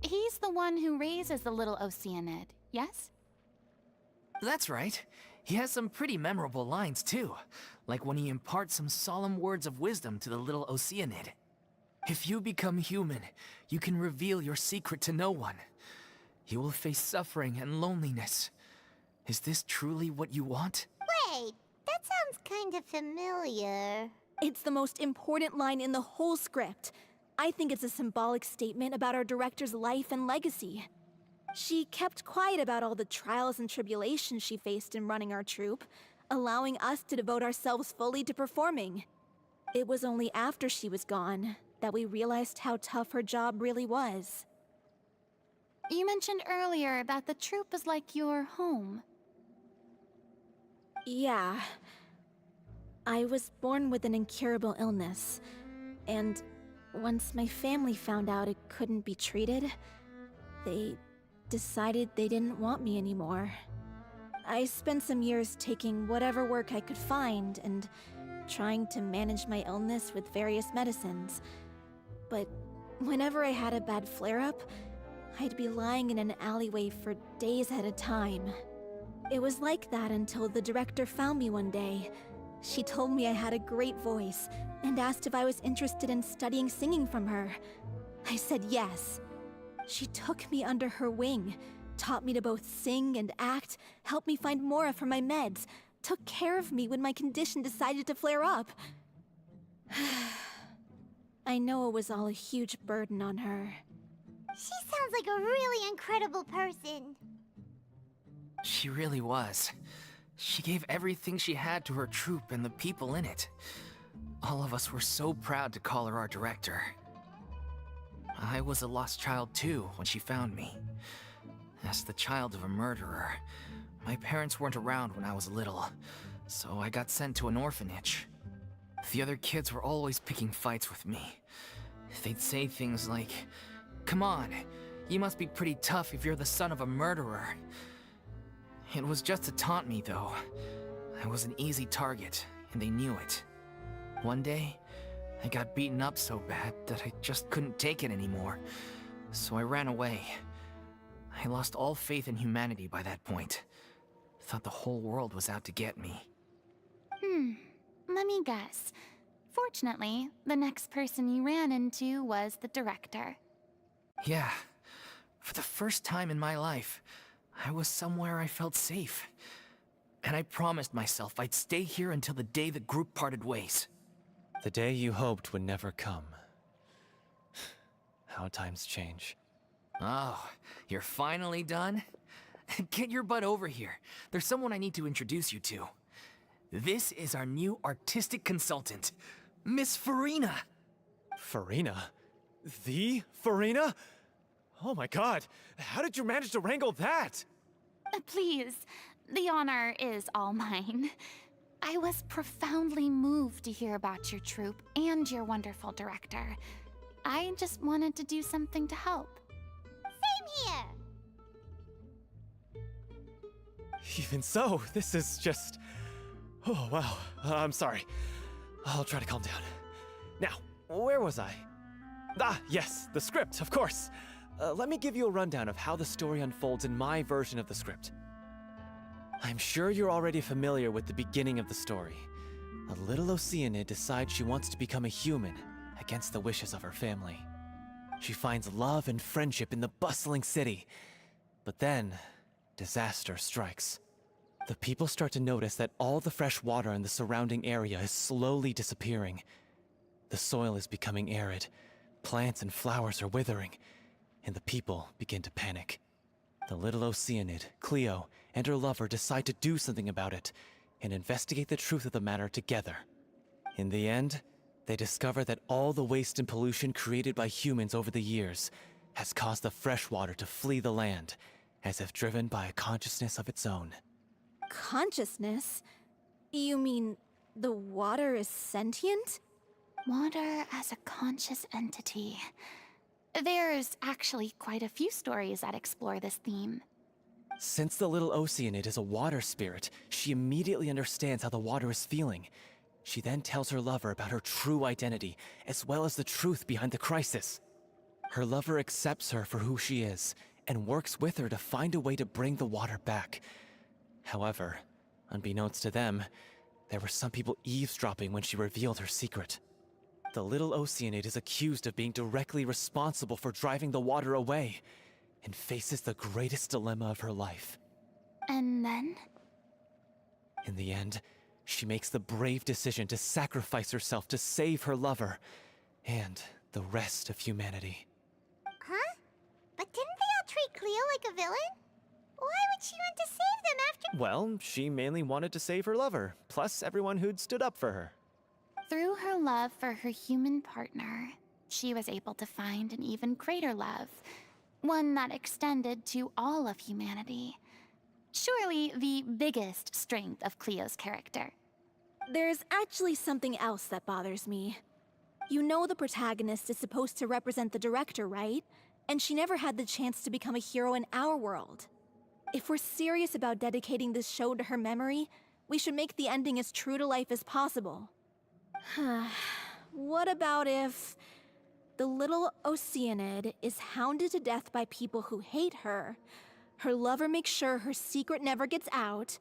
He's the one who raises the little Oceanid, yes? That's right. He has some pretty memorable lines too, like when he imparts some solemn words of wisdom to the little Oceanid. If you become human, you can reveal your secret to no one. You will face suffering and loneliness. Is this truly what you want? Wait, that sounds kind of familiar. It's the most important line in the whole script. I think it's a symbolic statement about our director's life and legacy. She kept quiet about all the trials and tribulations she faced in running our troupe, allowing us to devote ourselves fully to performing. It was only after she was gone that we realized how tough her job really was. You mentioned earlier that the troupe is like your home. Yeah. I was born with an incurable illness, and once my family found out it couldn't be treated, they decided they didn't want me anymore. I spent some years taking whatever work I could find and trying to manage my illness with various medicines. But whenever I had a bad flare-up, I'd be lying in an alleyway for days at a time. It was like that until the director found me one day. She told me I had a great voice and asked if I was interested in studying singing from her. I said yes. She took me under her wing, taught me to both sing and act, helped me find Mora for my meds, took care of me when my condition decided to flare up. I know it was all a huge burden on her. She sounds like a really incredible person. She really was. She gave everything she had to her troupe and the people in it. All of us were so proud to call her our director. I was a lost child too when she found me. As the child of a murderer, my parents weren't around when I was little, so I got sent to an orphanage. The other kids were always picking fights with me. They'd say things like, "Come on, you must be pretty tough if you're the son of a murderer." It was just to taunt me, though. I was an easy target, and they knew it. One day, I got beaten up so bad that I just couldn't take it anymore, so I ran away. I lost all faith in humanity by that point. Thought the whole world was out to get me. Let me guess. Fortunately, the next person you ran into was the director. Yeah. For the first time in my life, I was somewhere I felt safe. And I promised myself I'd stay here until the day the group parted ways. The day you hoped would never come. How times change. Oh, you're finally done? Get your butt over here. There's someone I need to introduce you to. This is our new artistic consultant, Miss Furina. Furina? The Furina? Oh my god, how did you manage to wrangle that? Please, the honor is all mine. I was profoundly moved to hear about your troupe and your wonderful director. I just wanted to do something to help. Same here. Even so, this is just... Oh, wow. I'm sorry. I'll try to calm down. Now, where was I? Ah, yes, the script, of course. Let me give you a rundown of how the story unfolds in my version of the script. I'm sure you're already familiar with the beginning of the story. A little Oceanid decides she wants to become a human, against the wishes of her family. She finds love and friendship in the bustling city. But then, disaster strikes. The people start to notice that all the fresh water in the surrounding area is slowly disappearing. The soil is becoming arid, plants and flowers are withering, and the people begin to panic. The little Oceanid, Cleo, and her lover decide to do something about it, and investigate the truth of the matter together. In the end, they discover that all the waste and pollution created by humans over the years has caused the fresh water to flee the land, as if driven by a consciousness of its own. Consciousness? You mean the water is sentient? Water as a conscious entity. There's actually quite a few stories that explore this theme. Since the little Oceanid is a water spirit, she immediately understands how the water is feeling. She then tells her lover about her true identity, as well as the truth behind the crisis. Her lover accepts her for who she is, and works with her to find a way to bring the water back. However, unbeknownst to them, there were some people eavesdropping when she revealed her secret. the little Oceanid is accused of being directly responsible for driving the water away, and faces the greatest dilemma of her life. And then? In the end, she makes the brave decision to sacrifice herself to save her lover, and the rest of humanity. Huh? But didn't they all treat Cleo like a villain? Why would she want to save them after— Well, she mainly wanted to save her lover, plus everyone who'd stood up for her. Through her love for her human partner, she was able to find an even greater love, one that extended to all of humanity. Surely the biggest strength of Cleo's character. There's actually something else that bothers me. You know the protagonist is supposed to represent the director, right? And she never had the chance to become a hero in our world. If we're serious about dedicating this show to her memory, we should make the ending as true to life as possible. What about if the little Oceanid is hounded to death by people who hate her, her lover makes sure her secret never gets out,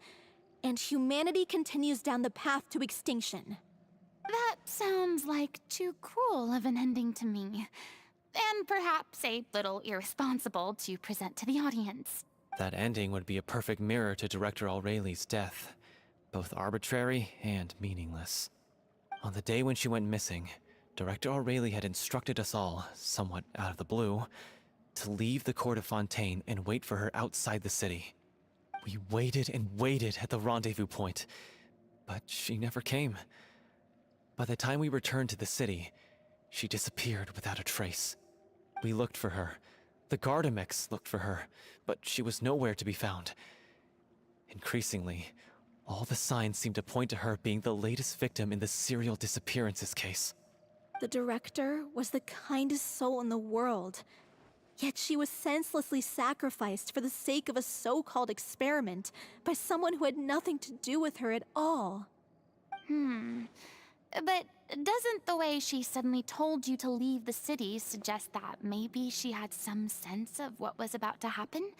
and humanity continues down the path to extinction? That sounds like too cruel of an ending to me. And perhaps a little irresponsible to present to the audience. That ending would be a perfect mirror to Director Aureli's death, both arbitrary and meaningless. On the day when she went missing, Director Aureli had instructed us all, somewhat out of the blue, to leave the court of Fontaine and wait for her outside the city. We waited and waited at the rendezvous point, but she never came. By the time we returned to the city, she disappeared without a trace. We looked for her. The Gardamex looked for her, but she was nowhere to be found. Increasingly, all the signs seemed to point to her being the latest victim in the serial disappearances case. The director was the kindest soul in the world, yet she was senselessly sacrificed for the sake of a so-called experiment by someone who had nothing to do with her at all. But doesn't the way she suddenly told you to leave the city suggest that maybe she had some sense of what was about to happen?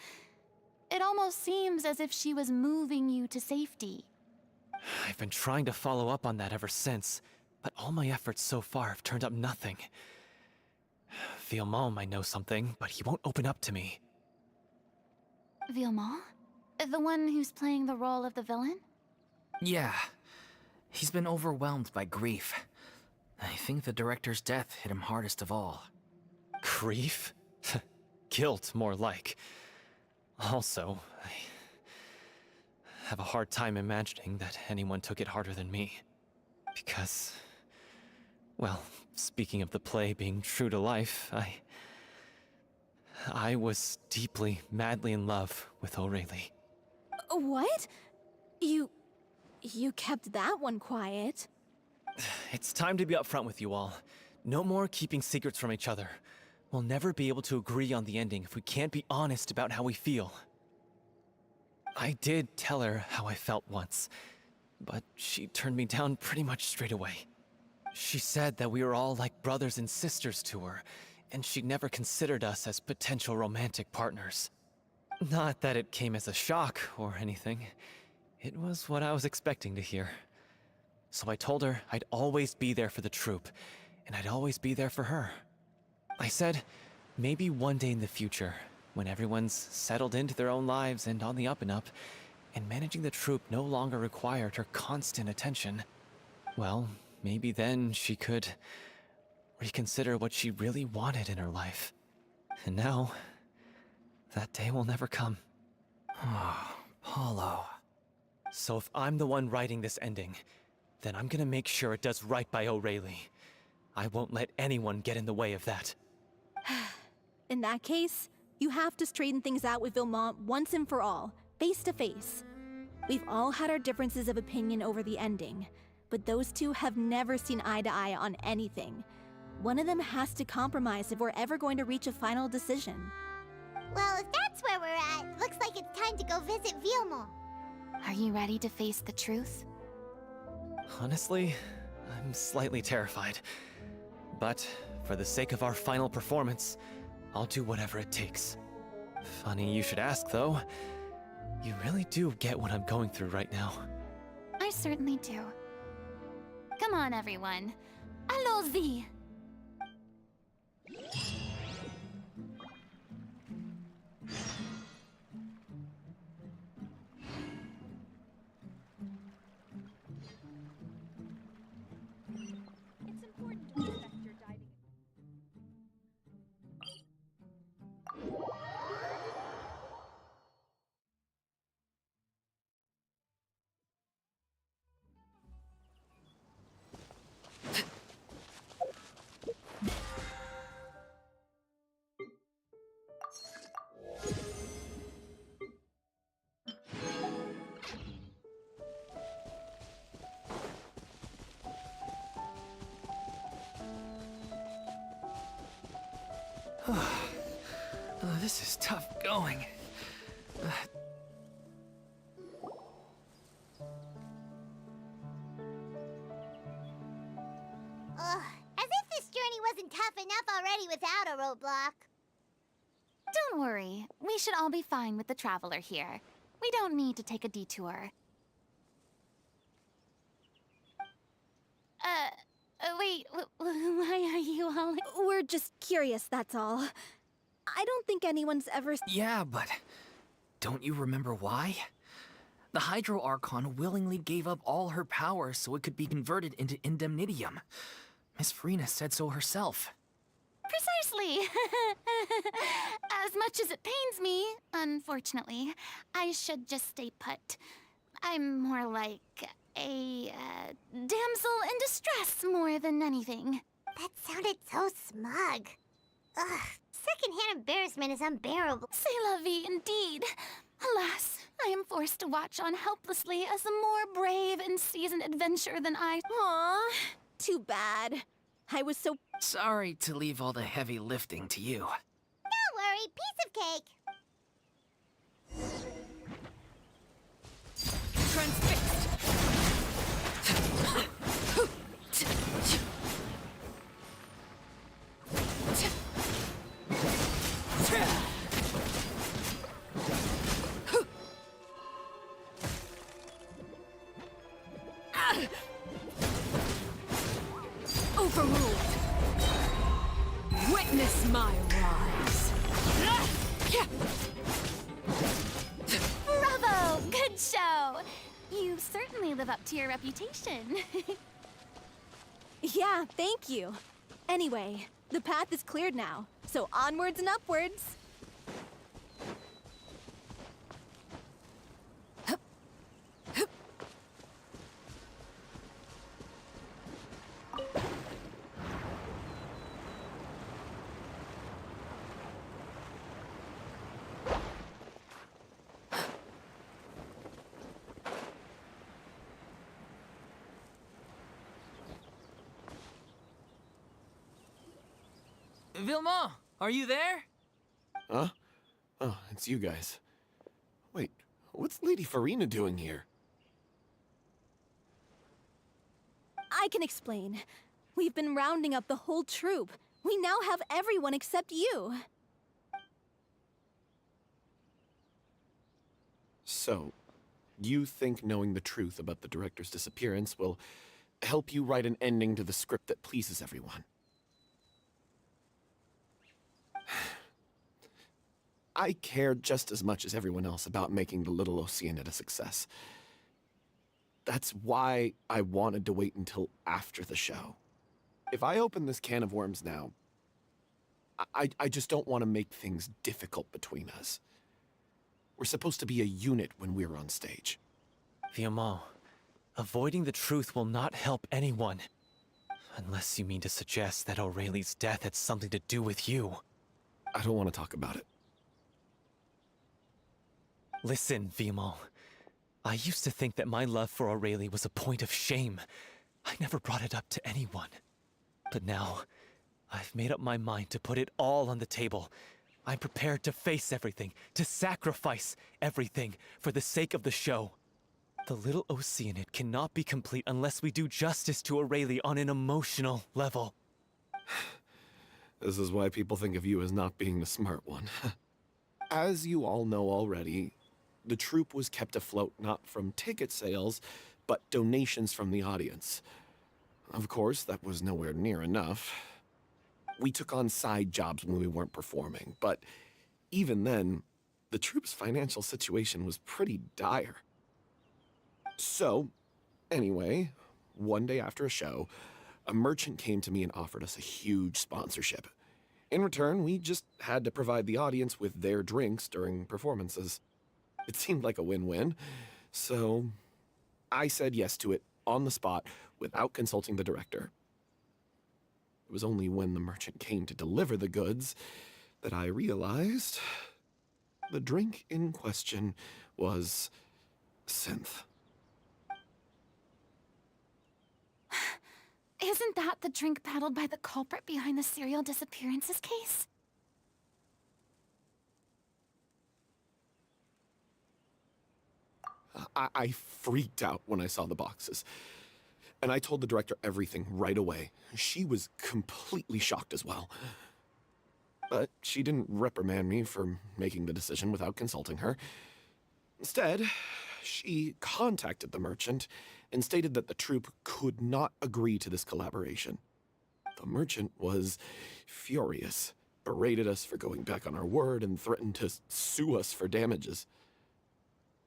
It almost seems as if she was moving you to safety. I've been trying to follow up on that ever since, but all my efforts so far have turned up nothing. Villemont might know something, but he won't open up to me. Villemont? The one who's playing the role of the villain? Yeah. He's been overwhelmed by grief. I think the director's death hit him hardest of all. Grief? Guilt, more like. Also, I have a hard time imagining that anyone took it harder than me. Because, well, speaking of the play being true to life, I was deeply, madly in love with Aureli. What? You kept that one quiet. It's time to be upfront with you all. No more keeping secrets from each other. We'll never be able to agree on the ending if we can't be honest about how we feel. I did tell her how I felt once, but she turned me down pretty much straight away. She said that we were all like brothers and sisters to her, and she'd never considered us as potential romantic partners. Not that it came as a shock or anything. It was what I was expecting to hear. So I told her I'd always be there for the troupe, and I'd always be there for her. I said, maybe one day in the future, when everyone's settled into their own lives and on the up and up, and managing the troupe no longer required her constant attention, well, maybe then she could reconsider what she really wanted in her life. And now, that day will never come. Oh, Paulo. So if I'm the one writing this ending, then I'm gonna make sure it does right by Aureli. I won't let anyone get in the way of that. In that case, you have to straighten things out with Villemont once and for all, face to face. We've all had our differences of opinion over the ending, but those two have never seen eye to eye on anything. One of them has to compromise if we're ever going to reach a final decision. Well, if that's where we're at, looks like it's time to go visit Villemont. Are you ready to face the truth? Honestly, I'm slightly terrified. But for the sake of our final performance, I'll do whatever it takes. Funny you should ask, though. You really do get what I'm going through right now. I certainly do. Come on, everyone. Allons-y. It's important to respect your diving. This is tough going. Ugh, as if this journey wasn't tough enough already without a roadblock. Don't worry. We should all be fine with the traveler here. We don't need to take a detour. Wait, why are you all... We're just curious, that's all. I don't think anyone's ever... Yeah, but don't you remember why? The Hydro Archon willingly gave up all her power so it could be converted into indemnitium. Miss Furina said so herself. Precisely! As much as it pains me, unfortunately, I should just stay put. I'm more like a damsel in distress more than anything. That sounded so smug. Ugh, secondhand embarrassment is unbearable. C'est la vie indeed. Alas, I am forced to watch on helplessly as a more brave and seasoned adventurer than I... Aw, too bad. I was so... Sorry to leave all the heavy lifting to you. Don't worry, piece of cake. Transfixed! Overruled. Witness my rise. Bravo! Good show! You certainly live up to your reputation. Yeah, thank you. Anyway, the path is cleared now, so onwards and upwards. Vilma, are you there? Huh? Oh, it's you guys. Wait, what's Lady Furina doing here? I can explain. We've been rounding up the whole troop. We now have everyone except you. So, you think knowing the truth about the director's disappearance will help you write an ending to the script that pleases everyone? I care just as much as everyone else about making the Little Oceanid a success. That's why I wanted to wait until after the show. If I open this can of worms now, I just don't want to make things difficult between us. We're supposed to be a unit when we're on stage. Viamant, avoiding the truth will not help anyone. Unless you mean to suggest that Aurelie's death had something to do with you. I don't want to talk about it. Listen, Viamant. I used to think that my love for Aurelie was a point of shame. I never brought it up to anyone. But now, I've made up my mind to put it all on the table. I'm prepared to face everything, to sacrifice everything for the sake of the show. The Little Oceanid cannot be complete unless we do justice to Aurelie on an emotional level. This is why people think of you as not being the smart one. As you all know already, the troupe was kept afloat not from ticket sales, but donations from the audience. Of course, that was nowhere near enough. We took on side jobs when we weren't performing, but even then, the troupe's financial situation was pretty dire. So, anyway, one day after a show, a merchant came to me and offered us a huge sponsorship. In return, we just had to provide the audience with their drinks during performances. It seemed like a win-win, so I said yes to it on the spot without consulting the director. It was only when the merchant came to deliver the goods that I realized the drink in question was synth. Isn't that the drink peddled by the culprit behind the serial disappearances case? I freaked out when I saw the boxes. And I told the director everything right away. She was completely shocked as well. But she didn't reprimand me for making the decision without consulting her. Instead, she contacted the merchant and stated that the troupe could not agree to this collaboration. The merchant was furious, berated us for going back on our word, and threatened to sue us for damages.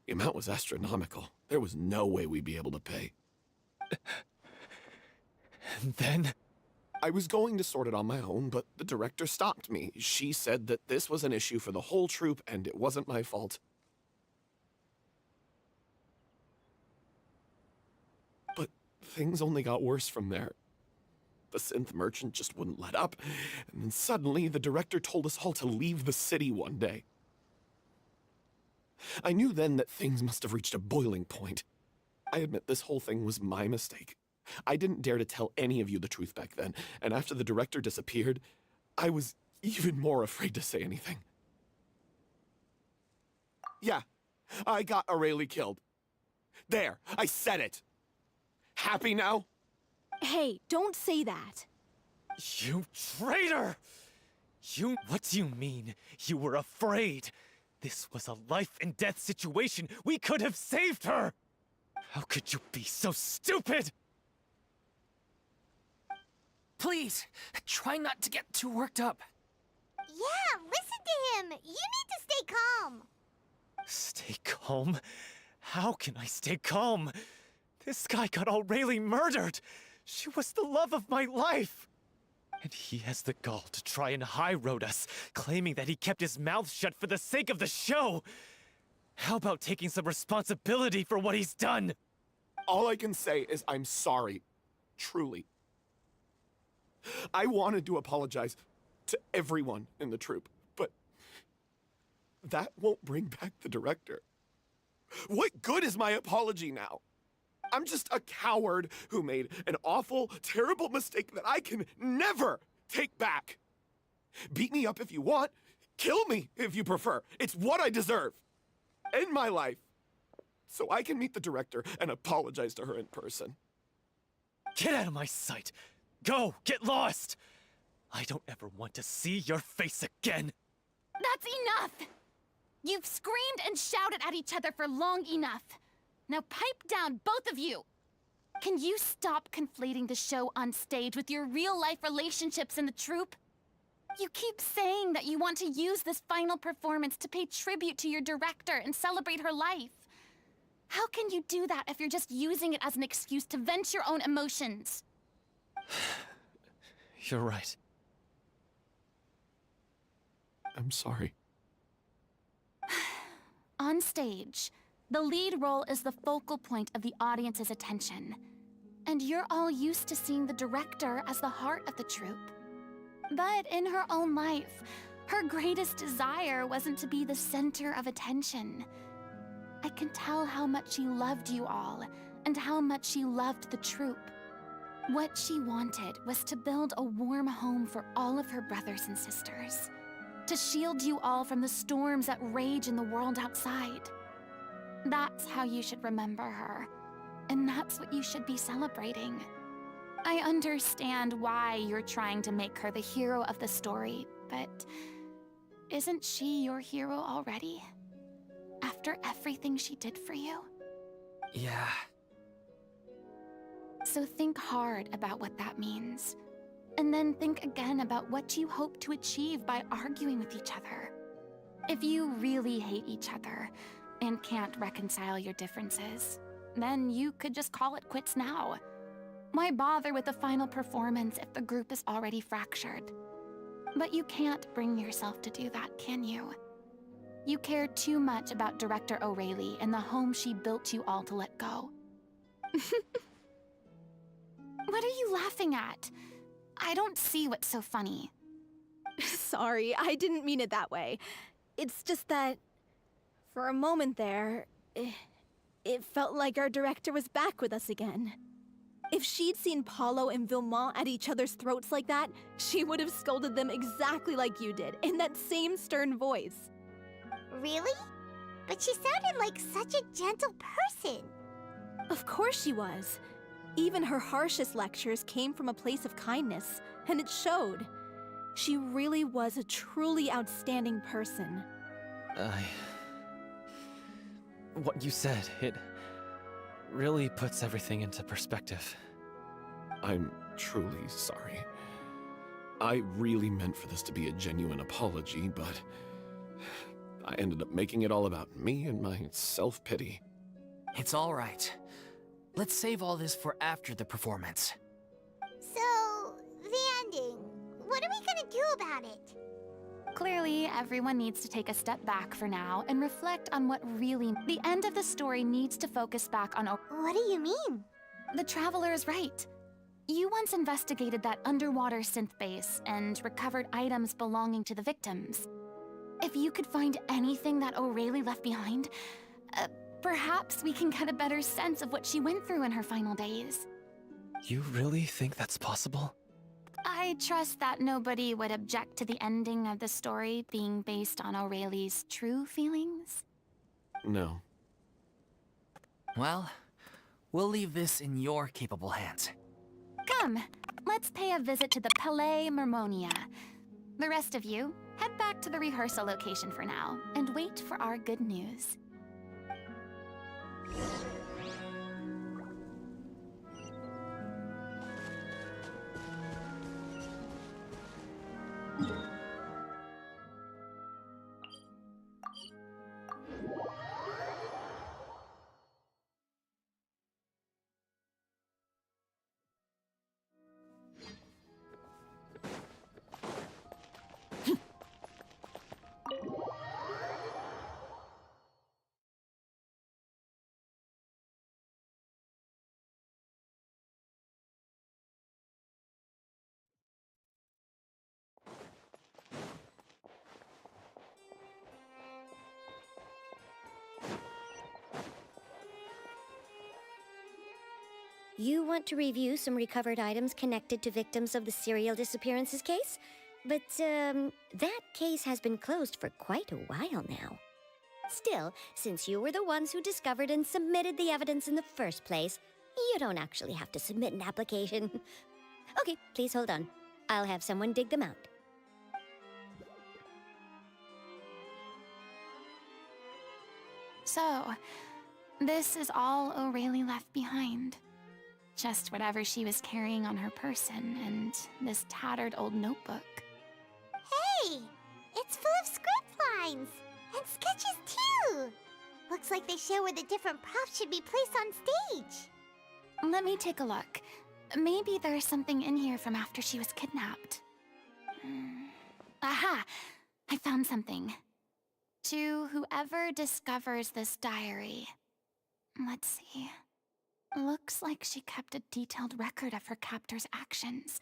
The amount was astronomical. There was no way we'd be able to pay. And then? I was going to sort it on my own, but the director stopped me. She said that this was an issue for the whole troupe, and it wasn't my fault. But things only got worse from there. The synth merchant just wouldn't let up, and then suddenly the director told us all to leave the city one day. I knew then that things must have reached a boiling point. I admit this whole thing was my mistake. I didn't dare to tell any of you the truth back then, and after the director disappeared, I was even more afraid to say anything. Yeah, I got Aurelie killed. There, I said it. Happy now? Hey, don't say that. You traitor! What do you mean? You were afraid? This was a life and death situation. We could have saved her! How could you be so stupid? Please, try not to get too worked up. Yeah, listen to him. You need to stay calm. Stay calm? How can I stay calm? This guy got Aurelie murdered! She was the love of my life! And he has the gall to try and high-road us, claiming that he kept his mouth shut for the sake of the show! How about taking some responsibility for what he's done? All I can say is I'm sorry. Truly. I wanted to apologize to everyone in the troupe, but that won't bring back the director. What good is my apology now? I'm just a coward who made an awful, terrible mistake that I can never take back. Beat me up if you want. Kill me if you prefer. It's what I deserve. End my life. So I can meet the director and apologize to her in person. Get out of my sight! Go! Get lost! I don't ever want to see your face again! That's enough! You've screamed and shouted at each other for long enough. Now pipe down, both of you! Can you stop conflating the show on stage with your real-life relationships in the troupe? You keep saying that you want to use this final performance to pay tribute to your director and celebrate her life. How can you do that if you're just using it as an excuse to vent your own emotions? You're right. I'm sorry. On stage, the lead role is the focal point of the audience's attention. And you're all used to seeing the director as the heart of the troupe. But in her own life, her greatest desire wasn't to be the center of attention. I can tell how much she loved you all, and how much she loved the troupe. What she wanted was to build a warm home for all of her brothers and sisters. To shield you all from the storms that rage in the world outside. That's how you should remember her. And that's what you should be celebrating. I understand why you're trying to make her the hero of the story, but isn't she your hero already? After everything she did for you? Yeah. So think hard about what that means. And then think again about what you hope to achieve by arguing with each other. If you really hate each other and can't reconcile your differences, then you could just call it quits now. Why bother with the final performance if the group is already fractured? But you can't bring yourself to do that, can you? You care too much about Director O'Reilly and the home she built you all to let go. What are you laughing at? I don't see what's so funny. Sorry, I didn't mean it that way. It's just that, for a moment there, it felt like our director was back with us again. If she'd seen Paulo and Vilmont at each other's throats like that, she would have scolded them exactly like you did, in that same stern voice. Really? But she sounded like such a gentle person. Of course she was. Even her harshest lectures came from a place of kindness, and it showed. She really was a truly outstanding person. What you said, it really puts everything into perspective. I'm truly sorry. I really meant for this to be a genuine apology, but I ended up making it all about me and my self-pity. It's all right. Let's save all this for after the performance. So, the ending. What are we gonna do about it? Clearly, everyone needs to take a step back for now and reflect on what really... The end of the story needs to focus back on... What do you mean? The Traveler is right. You once investigated that underwater synth base and recovered items belonging to the victims. If you could find anything that O'Reilly left behind, perhaps we can get a better sense of what she went through in her final days. You really think that's possible? I trust that nobody would object to the ending of the story being based on O'Reilly's true feelings. No. Well, we'll leave this in your capable hands. Come, let's pay a visit to the Palais Mermonia. The rest of you, head back to the rehearsal location for now, and wait for our good news. You want to review some recovered items connected to victims of the serial disappearances case? But, that case has been closed for quite a while now. Still, since you were the ones who discovered and submitted the evidence in the first place, you don't actually have to submit an application. Okay, please hold on. I'll have someone dig them out. So, this is all O'Reilly left behind. Just whatever she was carrying on her person and this tattered old notebook. Hey! It's full of script lines! And sketches too! Looks like they show where the different props should be placed on stage. Let me take a look. Maybe there's something in here from after she was kidnapped. Aha! I found something. To whoever discovers this diary. Let's see. Looks like she kept a detailed record of her captor's actions.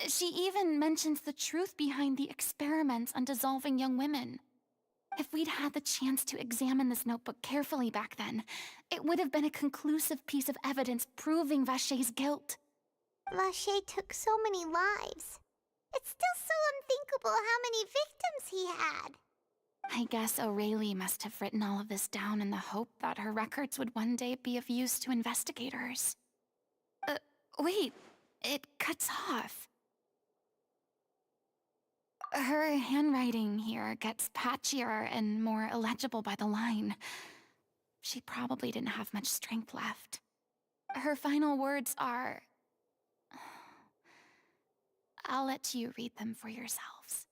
She even mentions the truth behind the experiments on dissolving young women. If we'd had the chance to examine this notebook carefully back then, it would have been a conclusive piece of evidence proving Vachey's guilt. Vachey took so many lives. It's still so unthinkable how many victims he had. I guess O'Reilly must have written all of this down in the hope that her records would one day be of use to investigators. Wait, it cuts off. Her handwriting here gets patchier and more illegible by the line. She probably didn't have much strength left. Her final words are... I'll let you read them for yourselves.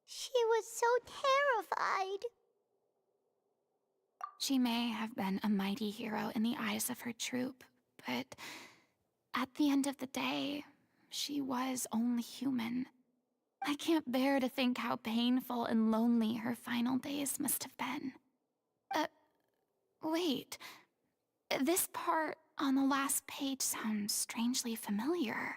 She was so terrified. She may have been a mighty hero in the eyes of her troop, but at the end of the day, she was only human. I can't bear to think how painful and lonely her final days must have been. Wait. This part on the last page sounds strangely familiar.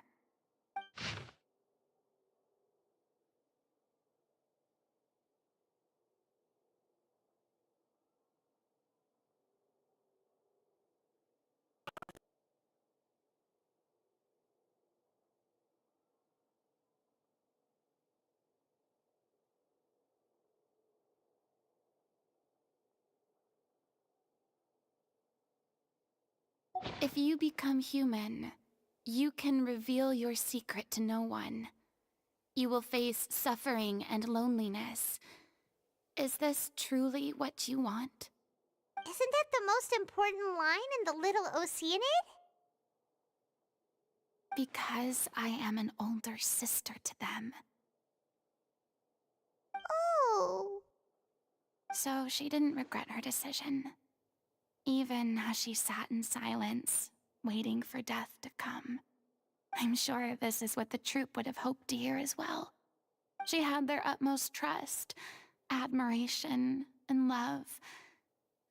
If you become human, you can reveal your secret to no one. You will face suffering and loneliness. Is this truly what you want? Isn't that the most important line in the Little Oceanid? Because I am an older sister to them. Oh. So she didn't regret her decision. Even as she sat in silence, waiting for death to come. I'm sure this is what the troop would have hoped to hear as well. She had their utmost trust, admiration, and love,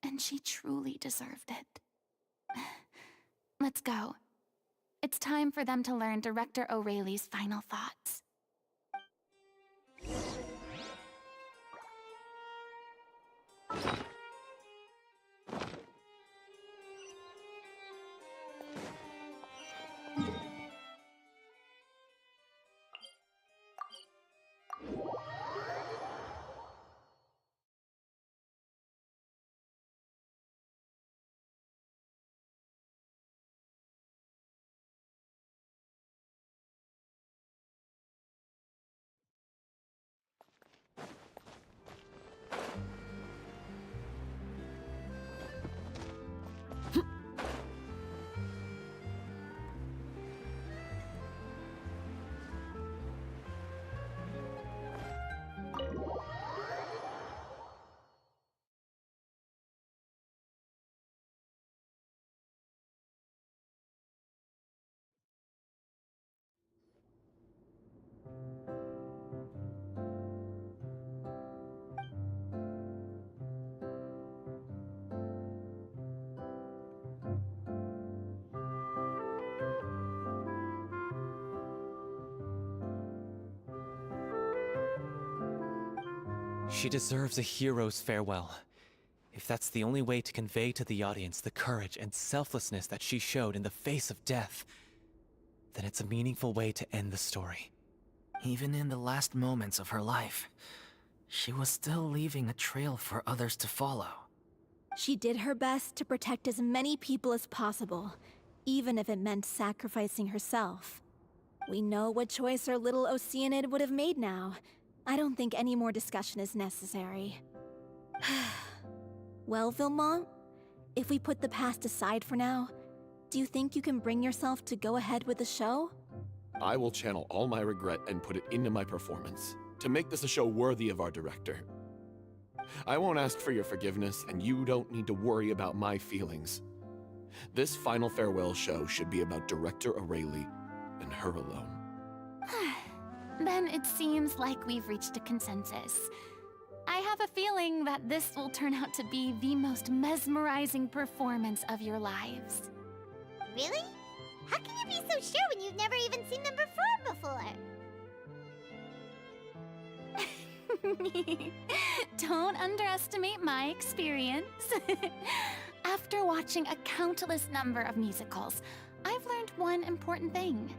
and she truly deserved it. Let's go. It's time for them to learn Director O'Reilly's final thoughts. She deserves a hero's farewell. If that's the only way to convey to the audience the courage and selflessness that she showed in the face of death, then it's a meaningful way to end the story. Even in the last moments of her life, she was still leaving a trail for others to follow. She did her best to protect as many people as possible, even if it meant sacrificing herself. We know what choice our little Oceanid would have made now. I don't think any more discussion is necessary. Well, Vilmont, if we put the past aside for now, do you think you can bring yourself to go ahead with the show? I will channel all my regret and put it into my performance, to make this a show worthy of our director. I won't ask for your forgiveness, and you don't need to worry about my feelings. This final farewell show should be about Director Aurelie and her alone. Then it seems like we've reached a consensus. I have a feeling that this will turn out to be the most mesmerizing performance of your lives. Really? How can you be so sure when you've never even seen them perform before? Don't underestimate my experience. After watching a countless number of musicals, I've learned one important thing.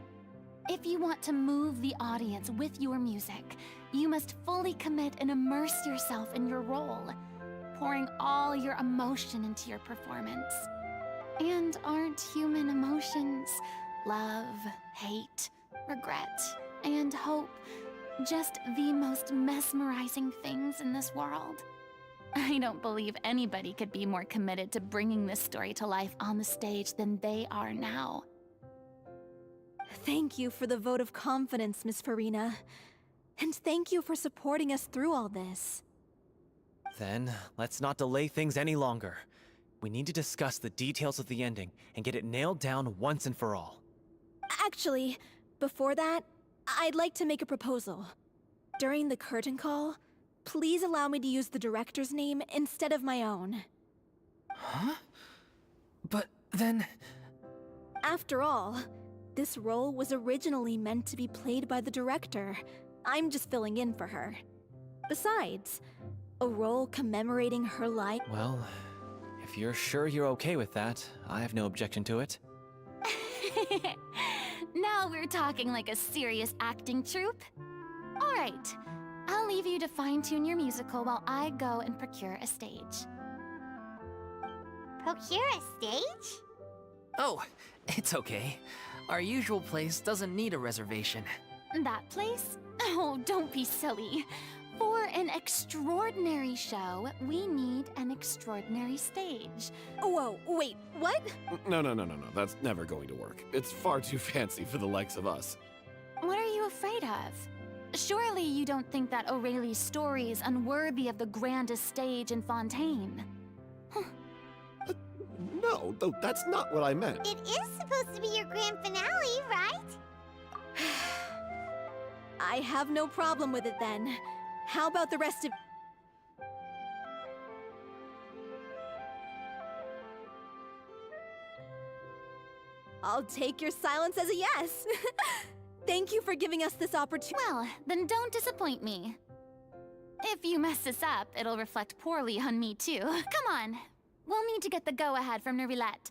If you want to move the audience with your music, you must fully commit and immerse yourself in your role, pouring all your emotion into your performance. And aren't human emotions, love, hate, regret, and hope, just the most mesmerizing things in this world? I don't believe anybody could be more committed to bringing this story to life on the stage than they are now. Thank you for the vote of confidence, Miss Furina. And thank you for supporting us through all this. Then, let's not delay things any longer. We need to discuss the details of the ending and get it nailed down once and for all. Actually, before that, I'd like to make a proposal. During the curtain call, please allow me to use the director's name instead of my own. Huh? But then... After all, this role was originally meant to be played by the director. I'm just filling in for her. Besides, a role commemorating her life... Well, if you're sure you're okay with that, I have no objection to it. Now we're talking like a serious acting troupe. All right, I'll leave you to fine-tune your musical while I go and procure a stage. Procure a stage? Oh, it's okay. Our usual place doesn't need a reservation. That place? Oh, don't be silly. For an extraordinary show, we need an extraordinary stage. Whoa, wait, what? No. That's never going to work. It's far too fancy for the likes of us. What are you afraid of? Surely you don't think that Aurelie's story is unworthy of the grandest stage in Fontaine. No, though that's not what I meant. It is supposed to be your grand finale, right? I have no problem with it then. How about the rest of... I'll take your silence as a yes. Thank you for giving us this opportunity. Well, then don't disappoint me. If you mess this up, it'll reflect poorly on me too. Come on. We'll need to get the go-ahead from Nervilette.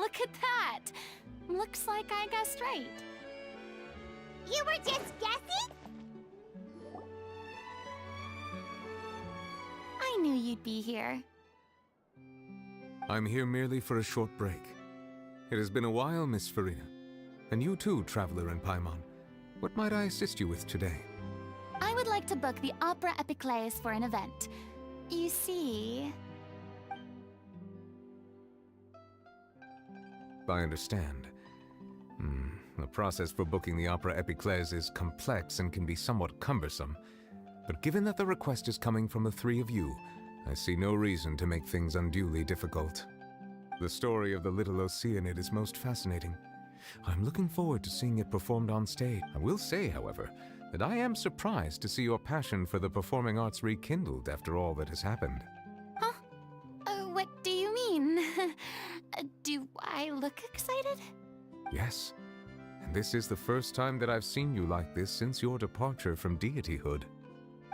look at that! Looks like I guessed right. You were just guessing? I knew you'd be here. I'm here merely for a short break. It has been a while, Miss Furina. And you too, Traveler in Paimon. What might I assist you with today? I would like to book the Opera Epiclese for an event. You see... I understand. The process for booking the Opera Epiclese is complex and can be somewhat cumbersome. But given that the request is coming from the three of you, I see no reason to make things unduly difficult. The story of the Little Oceanid is most fascinating. I'm looking forward to seeing it performed on stage. I will say, however, that I am surprised to see your passion for the performing arts rekindled after all that has happened. Huh? What do you mean? Do I look excited? Yes. And this is the first time that I've seen you like this since your departure from deityhood.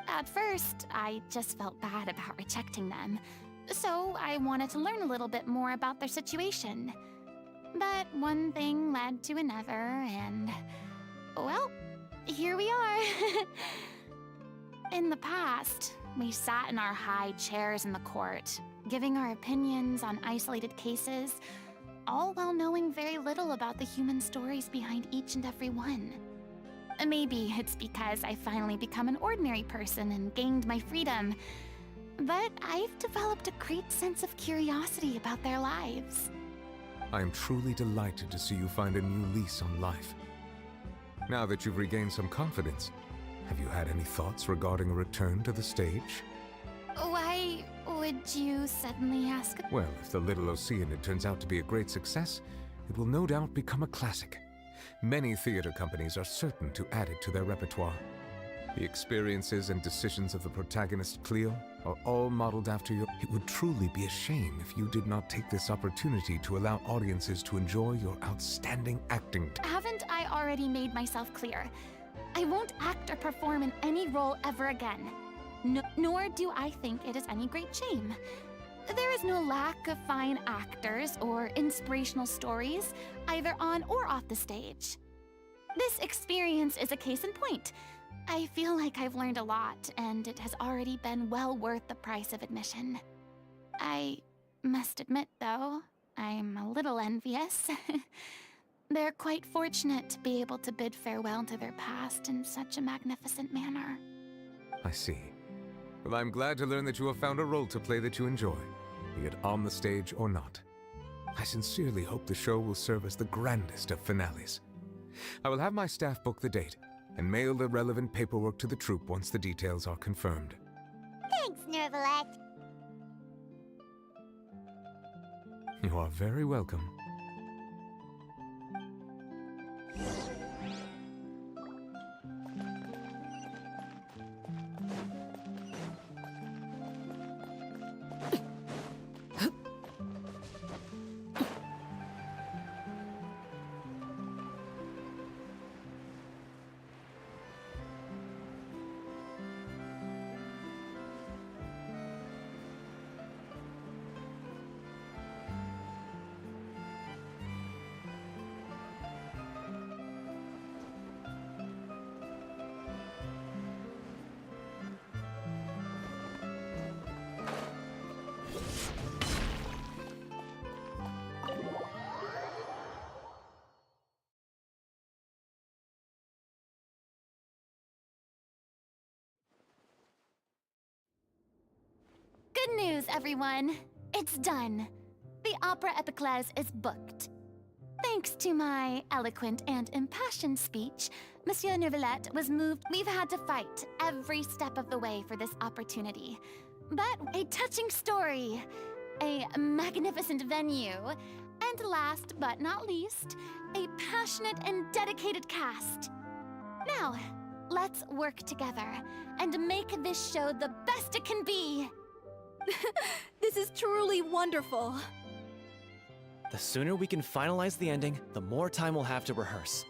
At first, I just felt bad about rejecting them. So I wanted to learn a little bit more about their situation. But one thing led to another, and... well, here we are. In the past, we sat in our high chairs in the court, giving our opinions on isolated cases, all while knowing very little about the human stories behind each and every one. Maybe it's because I finally become an ordinary person and gained my freedom, but I've developed a great sense of curiosity about their lives. I am truly delighted to see you find a new lease on life. Now that you've regained some confidence, have you had any thoughts regarding a return to the stage? Why would you suddenly ask? Well, if the Little Oceanid turns out to be a great success, it will no doubt become a classic. Many theater companies are certain to add it to their repertoire. The experiences and decisions of the protagonist Cleo are all modeled after your... It would truly be a shame if you did not take this opportunity to allow audiences to enjoy your outstanding acting. Haven't I already made myself clear? I won't act or perform in any role ever again. Nor do I think it is any great shame. There is no lack of fine actors or inspirational stories, either on or off the stage. This experience is a case in point. I feel like I've learned a lot, and it has already been well worth the price of admission. I must admit, though, I'm a little envious. They're quite fortunate to be able to bid farewell to their past in such a magnificent manner. I see. Well, I'm glad to learn that you have found a role to play that you enjoy, be it on the stage or not. I sincerely hope the show will serve as the grandest of finales. I will have my staff book the date and mail the relevant paperwork to the troupe once the details are confirmed. Thanks, Nervalette. You are very welcome. Good news, everyone. It's done. The Opera Epiclese is booked. Thanks to my eloquent and impassioned speech, Monsieur Nervalette was moved. We've had to fight every step of the way for this opportunity. But a touching story, a magnificent venue, and last but not least, a passionate and dedicated cast. Now, let's work together and make this show the best it can be. This is truly wonderful. The sooner we can finalize the ending, the more time we'll have to rehearse.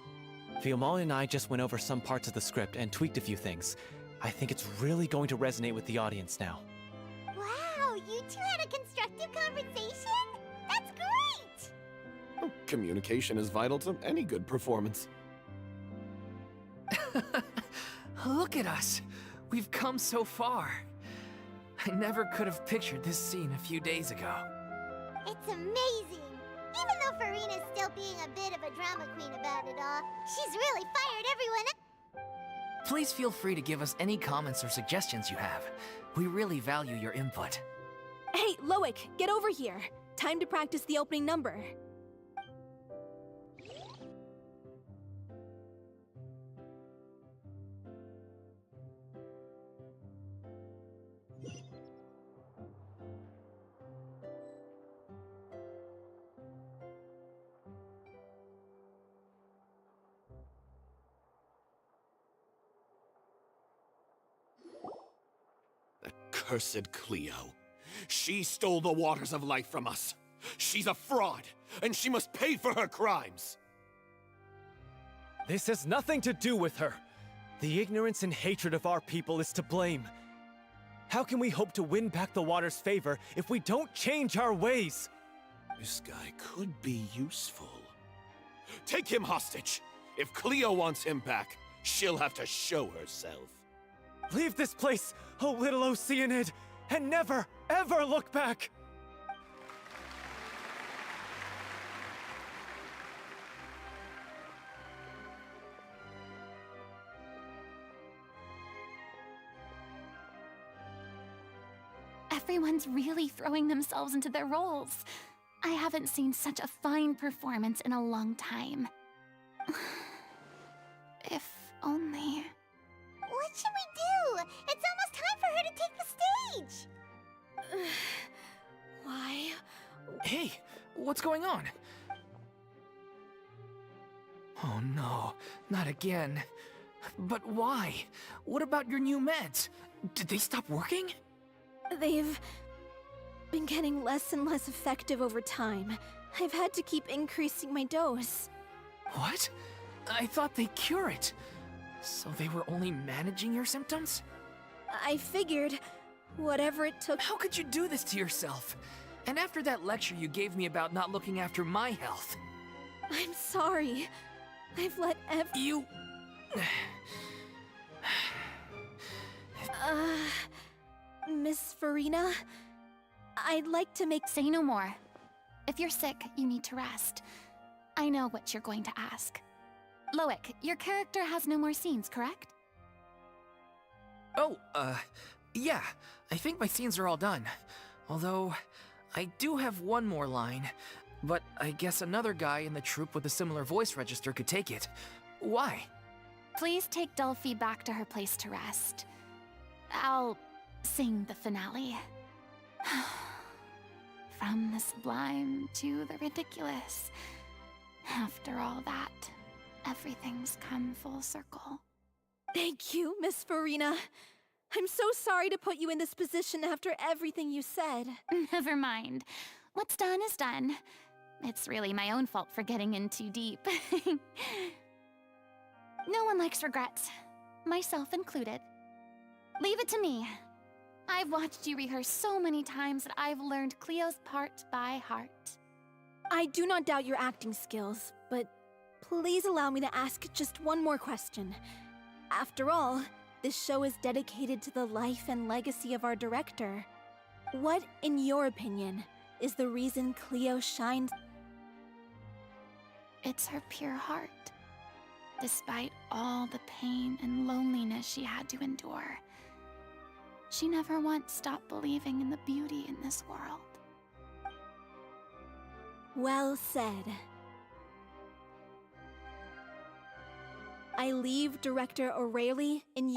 Fiamma and I just went over some parts of the script and tweaked a few things. I think it's really going to resonate with the audience now. Wow, you two had a constructive conversation? That's great! Communication is vital to any good performance. Look at us! We've come so far. I never could have pictured this scene a few days ago. It's amazing! Even though Furina's still being a bit of a drama queen about it all, she's really fired everyone up! Please feel free to give us any comments or suggestions you have. We really value your input. Hey, Loic, get over here. Time to practice the opening number. Cursed Cleo. She stole the waters of life from us. She's a fraud, and she must pay for her crimes. This has nothing to do with her. The ignorance and hatred of our people is to blame. How can we hope to win back the water's favor if we don't change our ways? This guy could be useful. Take him hostage. If Cleo wants him back, she'll have to show herself. Leave this place, O little Oceanid, and never, ever look back! Everyone's really throwing themselves into their roles. I haven't seen such a fine performance in a long time. If only... What should we do? It's almost time for her to take the stage! Why? Hey, what's going on? Oh no, not again. But why? What about your new meds? Did they stop working? They've been getting less and less effective over time. I've had to keep increasing my dose. What? I thought they cure it. So they were only managing your symptoms? I figured whatever it took. How could you do this to yourself? And after that lecture you gave me about not looking after my health. I'm sorry. I've let You... Miss Furina? I'd like to make... Say no more. If you're sick, you need to rest. I know what you're going to ask. Loic, your character has no more scenes, correct? Oh, yeah. I think my scenes are all done. Although, I do have one more line. But I guess another guy in the troupe with a similar voice register could take it. Why? Please take Delphi back to her place to rest. I'll sing the finale. From the sublime to the ridiculous. After all that, everything's come full circle. Thank you, Miss Furina. I'm so sorry to put you in this position after everything you said. Never mind. What's done is done. It's really my own fault for getting in too deep. No one likes regrets, myself included. Leave it to me. I've watched you rehearse so many times that I've learned Cleo's part by heart. I do not doubt your acting skills, but please allow me to ask just one more question. After all, this show is dedicated to the life and legacy of our director. What, in your opinion, is the reason Cleo shines? It's her pure heart. Despite all the pain and loneliness she had to endure, she never once stopped believing in the beauty in this world. Well said. I leave Director O'Reilly in...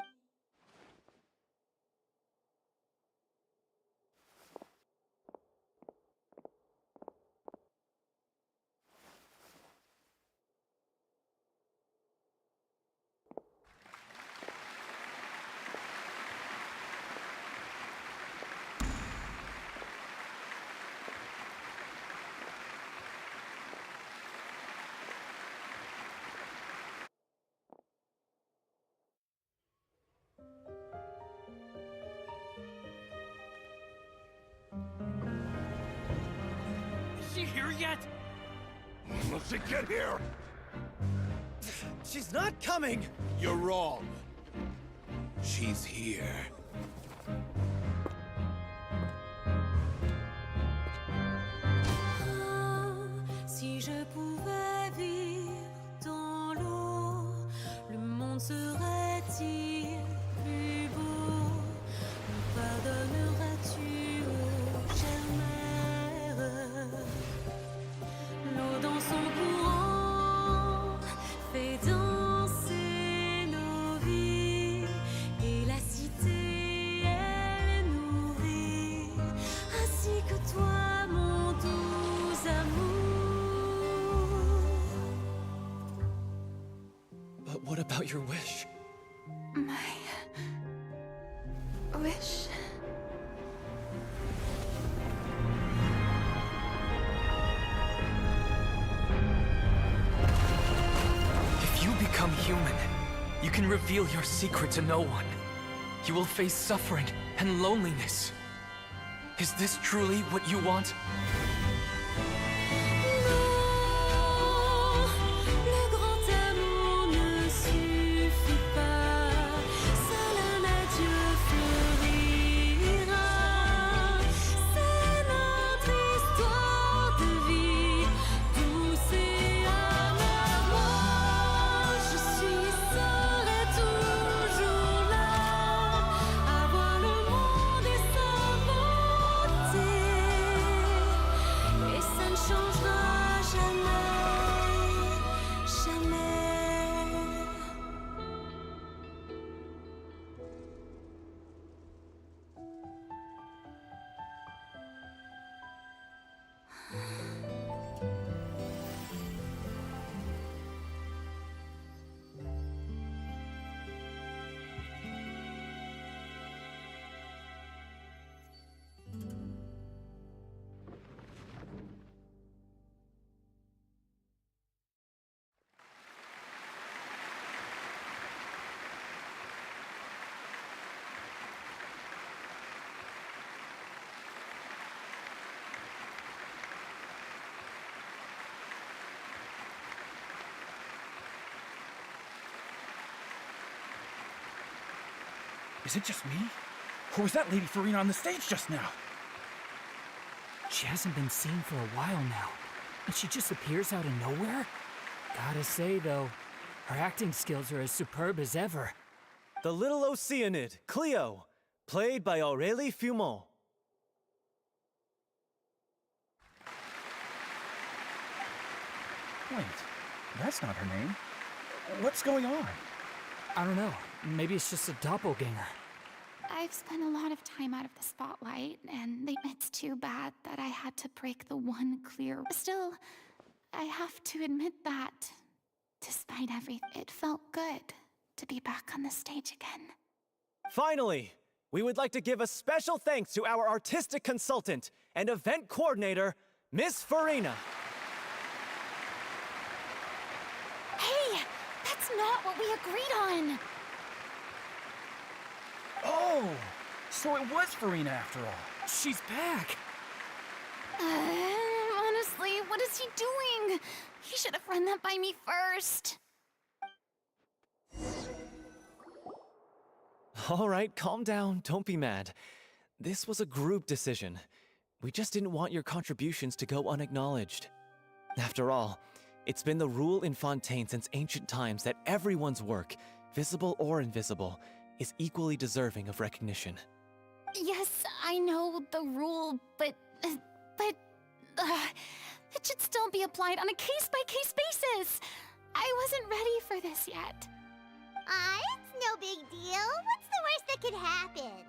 Is she here yet? Let's get here! She's not coming! You're wrong. She's here. Si je pouvais vivre dans l'eau, le monde serait-il plus beau? Me pardonneras-tu, ô chère mère? L'eau dans son courant fait danser nos vies, et la cité elle nourrit, ainsi que toi, mon doux amour. But what about your wish? My wish. If you become human, you can reveal your secret to no one. You will face suffering and loneliness. Is this truly what you want? Le grand amour ne suffit pas, seul un adieu fleurira. C'est notre histoire de vie, douce et amère. Moi, je suis, serai toujours là, à voir le monde et s'inventer. Et ça ne changera jamais, jamais. Is it just me? Or was that Lady Furina on the stage just now? She hasn't been seen for a while now, and she just appears out of nowhere? Gotta say, though, her acting skills are as superb as ever. The little Oceanid, Cleo, played by Aurélie Fumont. Wait, that's not her name. What's going on? I don't know. Maybe it's just a doppelganger. I've spent a lot of time out of the spotlight, and it's too bad that I had to break the one clear. Still, I have to admit that, despite everything, it felt good to be back on the stage again. Finally, we would like to give a special thanks to our artistic consultant and event coordinator, Miss Furina. Hey, that's not what we agreed on. Oh, so it was Furina after all. She's back. Honestly, what is he doing? He should have run that by me first. All right, calm down. Don't be mad. This was a group decision. We just didn't want your contributions to go unacknowledged. After all, it's been the rule in Fontaine since ancient times that everyone's work, visible or invisible, is equally deserving of recognition. Yes, I know the rule, but it should still be applied on a case-by-case basis. I wasn't ready for this yet. It's no big deal. What's the worst that could happen?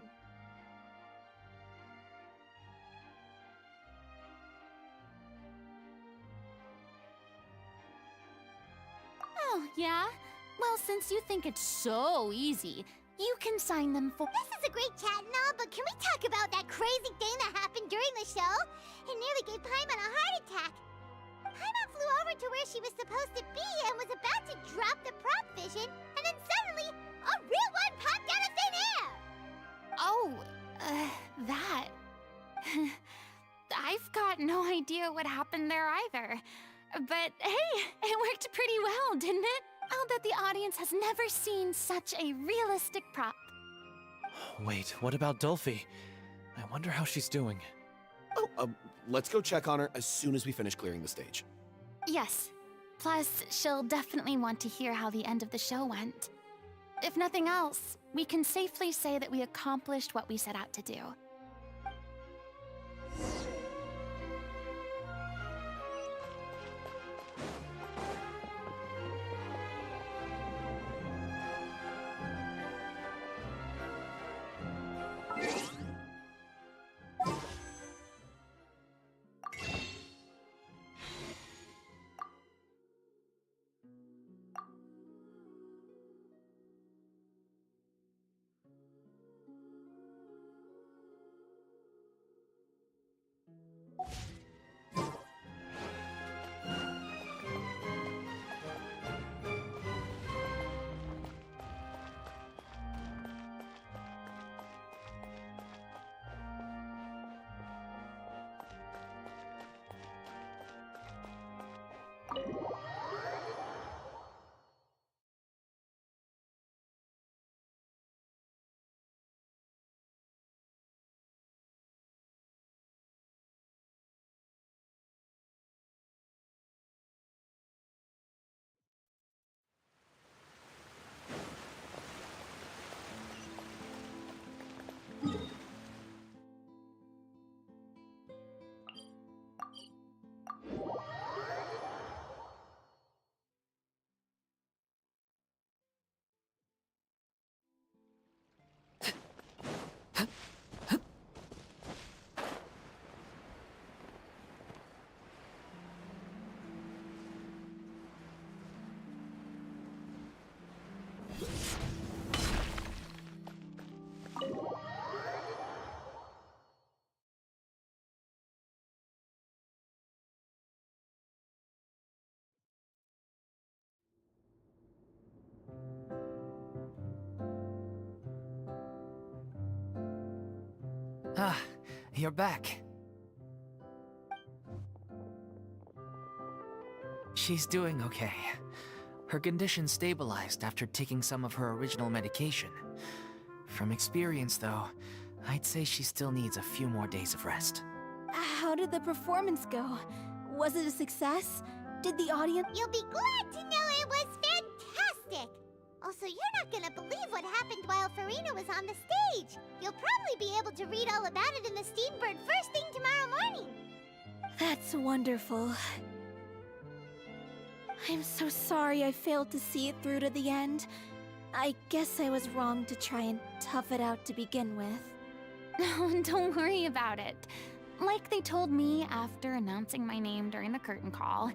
Oh, yeah? Well, since you think it's so easy, you can sign them for— This is a great chat and all, but can we talk about that crazy thing that happened during the show? It nearly gave Paimon a heart attack. Paimon flew over to where she was supposed to be and was about to drop the prop vision, and then suddenly, a real one popped out of thin air! Oh, that. I've got no idea what happened there either. But hey, it worked pretty well, didn't it? I'll bet the audience has never seen such a realistic prop. Wait, what about Dolphy? I wonder how she's doing. Oh, let's go check on her as soon as we finish clearing the stage. Yes. Plus, she'll definitely want to hear how the end of the show went. If nothing else, we can safely say that we accomplished what we set out to do. Ah, you're back. She's doing okay. Her condition stabilized after taking some of her original medication. From experience, though, I'd say she still needs a few more days of rest. How did the performance go? Was it a success? Did the audience... You'll be glad to know it was fantastic! Also, you're not gonna believe what happened while Furina was on the stage. You'll probably be able to read all about it in the Steambird first thing tomorrow morning. That's wonderful. I'm so sorry I failed to see it through to the end. I guess I was wrong to try and tough it out to begin with. No, don't worry about it. Like they told me after announcing my name during the curtain call,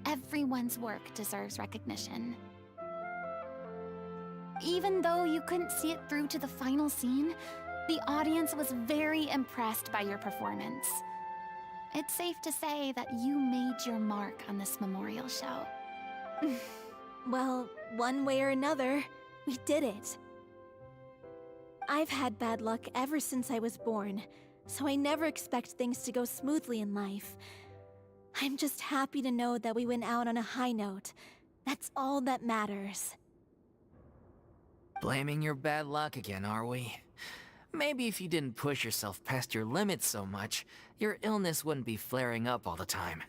everyone's work deserves recognition. Even though you couldn't see it through to the final scene, the audience was very impressed by your performance. It's safe to say that you made your mark on this memorial show. Well, one way or another, we did it. I've had bad luck ever since I was born, so I never expect things to go smoothly in life. I'm just happy to know that we went out on a high note. That's all that matters. Blaming your bad luck again, are we? Maybe if you didn't push yourself past your limits so much, your illness wouldn't be flaring up all the time.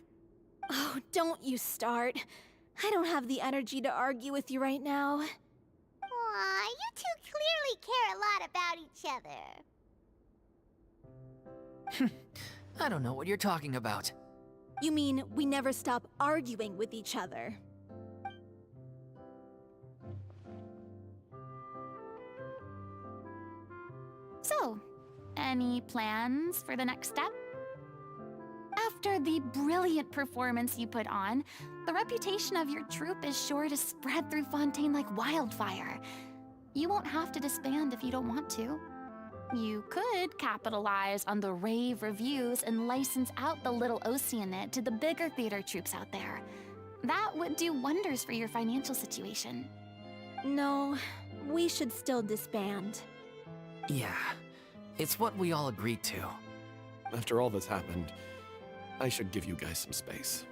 Oh, don't you start. I don't have the energy to argue with you right now. Aw, you two clearly care a lot about each other. I don't know what you're talking about. You mean we never stop arguing with each other? So, any plans for the next step? After the brilliant performance you put on, the reputation of your troupe is sure to spread through Fontaine like wildfire. You won't have to disband if you don't want to. You could capitalize on the rave reviews and license out the Little Oceanid to the bigger theater troupes out there. That would do wonders for your financial situation. No, we should still disband. Yeah, it's what we all agreed to. After all that's happened, I should give you guys some space.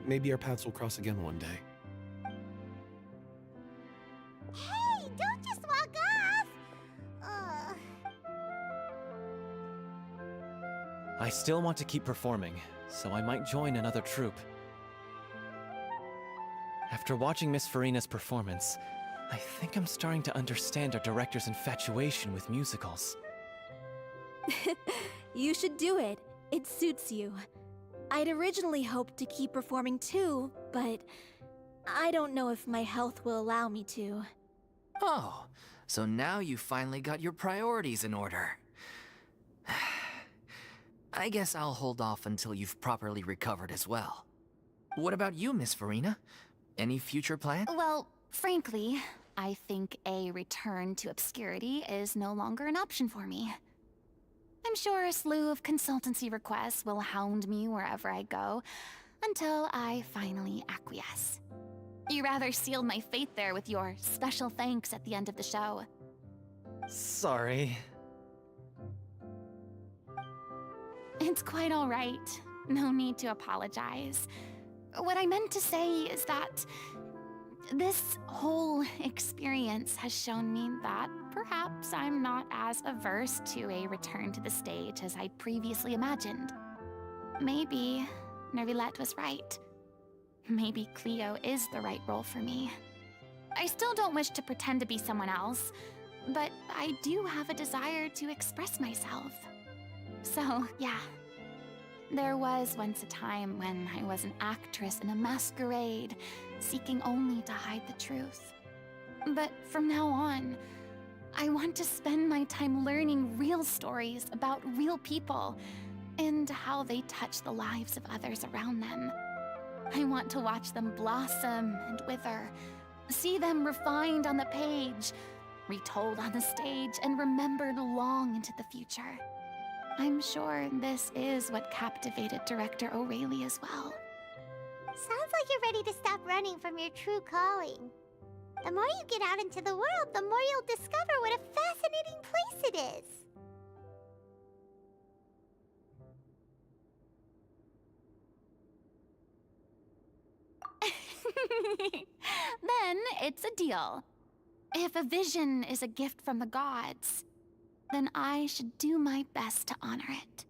maybe our paths will cross again one day. Hey, don't just walk off! I still want to keep performing, so I might join another troupe. After watching Miss Furina's performance, I think I'm starting to understand our director's infatuation with musicals. You should do it. It suits you. I'd originally hoped to keep performing too, but I don't know if my health will allow me to. Oh, so now you finally got your priorities in order. I guess I'll hold off until you've properly recovered as well. What about you, Miss Furina? Any future plans? Well, frankly, I think a return to obscurity is no longer an option for me. I'm sure a slew of consultancy requests will hound me wherever I go, until I finally acquiesce. You rather sealed my fate there with your special thanks at the end of the show. Sorry. It's quite all right. No need to apologize. What I meant to say is that this whole experience has shown me that perhaps I'm not as averse to a return to the stage as I'd previously imagined. Maybe Nervilette was right. Maybe Cleo is the right role for me. I still don't wish to pretend to be someone else, but I do have a desire to express myself. So, yeah. There was once a time when I was an actress in a masquerade, seeking only to hide the truth. But from now on, I want to spend my time learning real stories about real people and how they touch the lives of others around them. I want to watch them blossom and wither, see them refined on the page, retold on the stage, and remembered long into the future. I'm sure this is what captivated director O'Reilly as well. Sounds like you're ready to stop running from your true calling. The more you get out into the world, the more you'll discover what a fascinating place it is. Then it's a deal. If a vision is a gift from the gods, then I should do my best to honor it.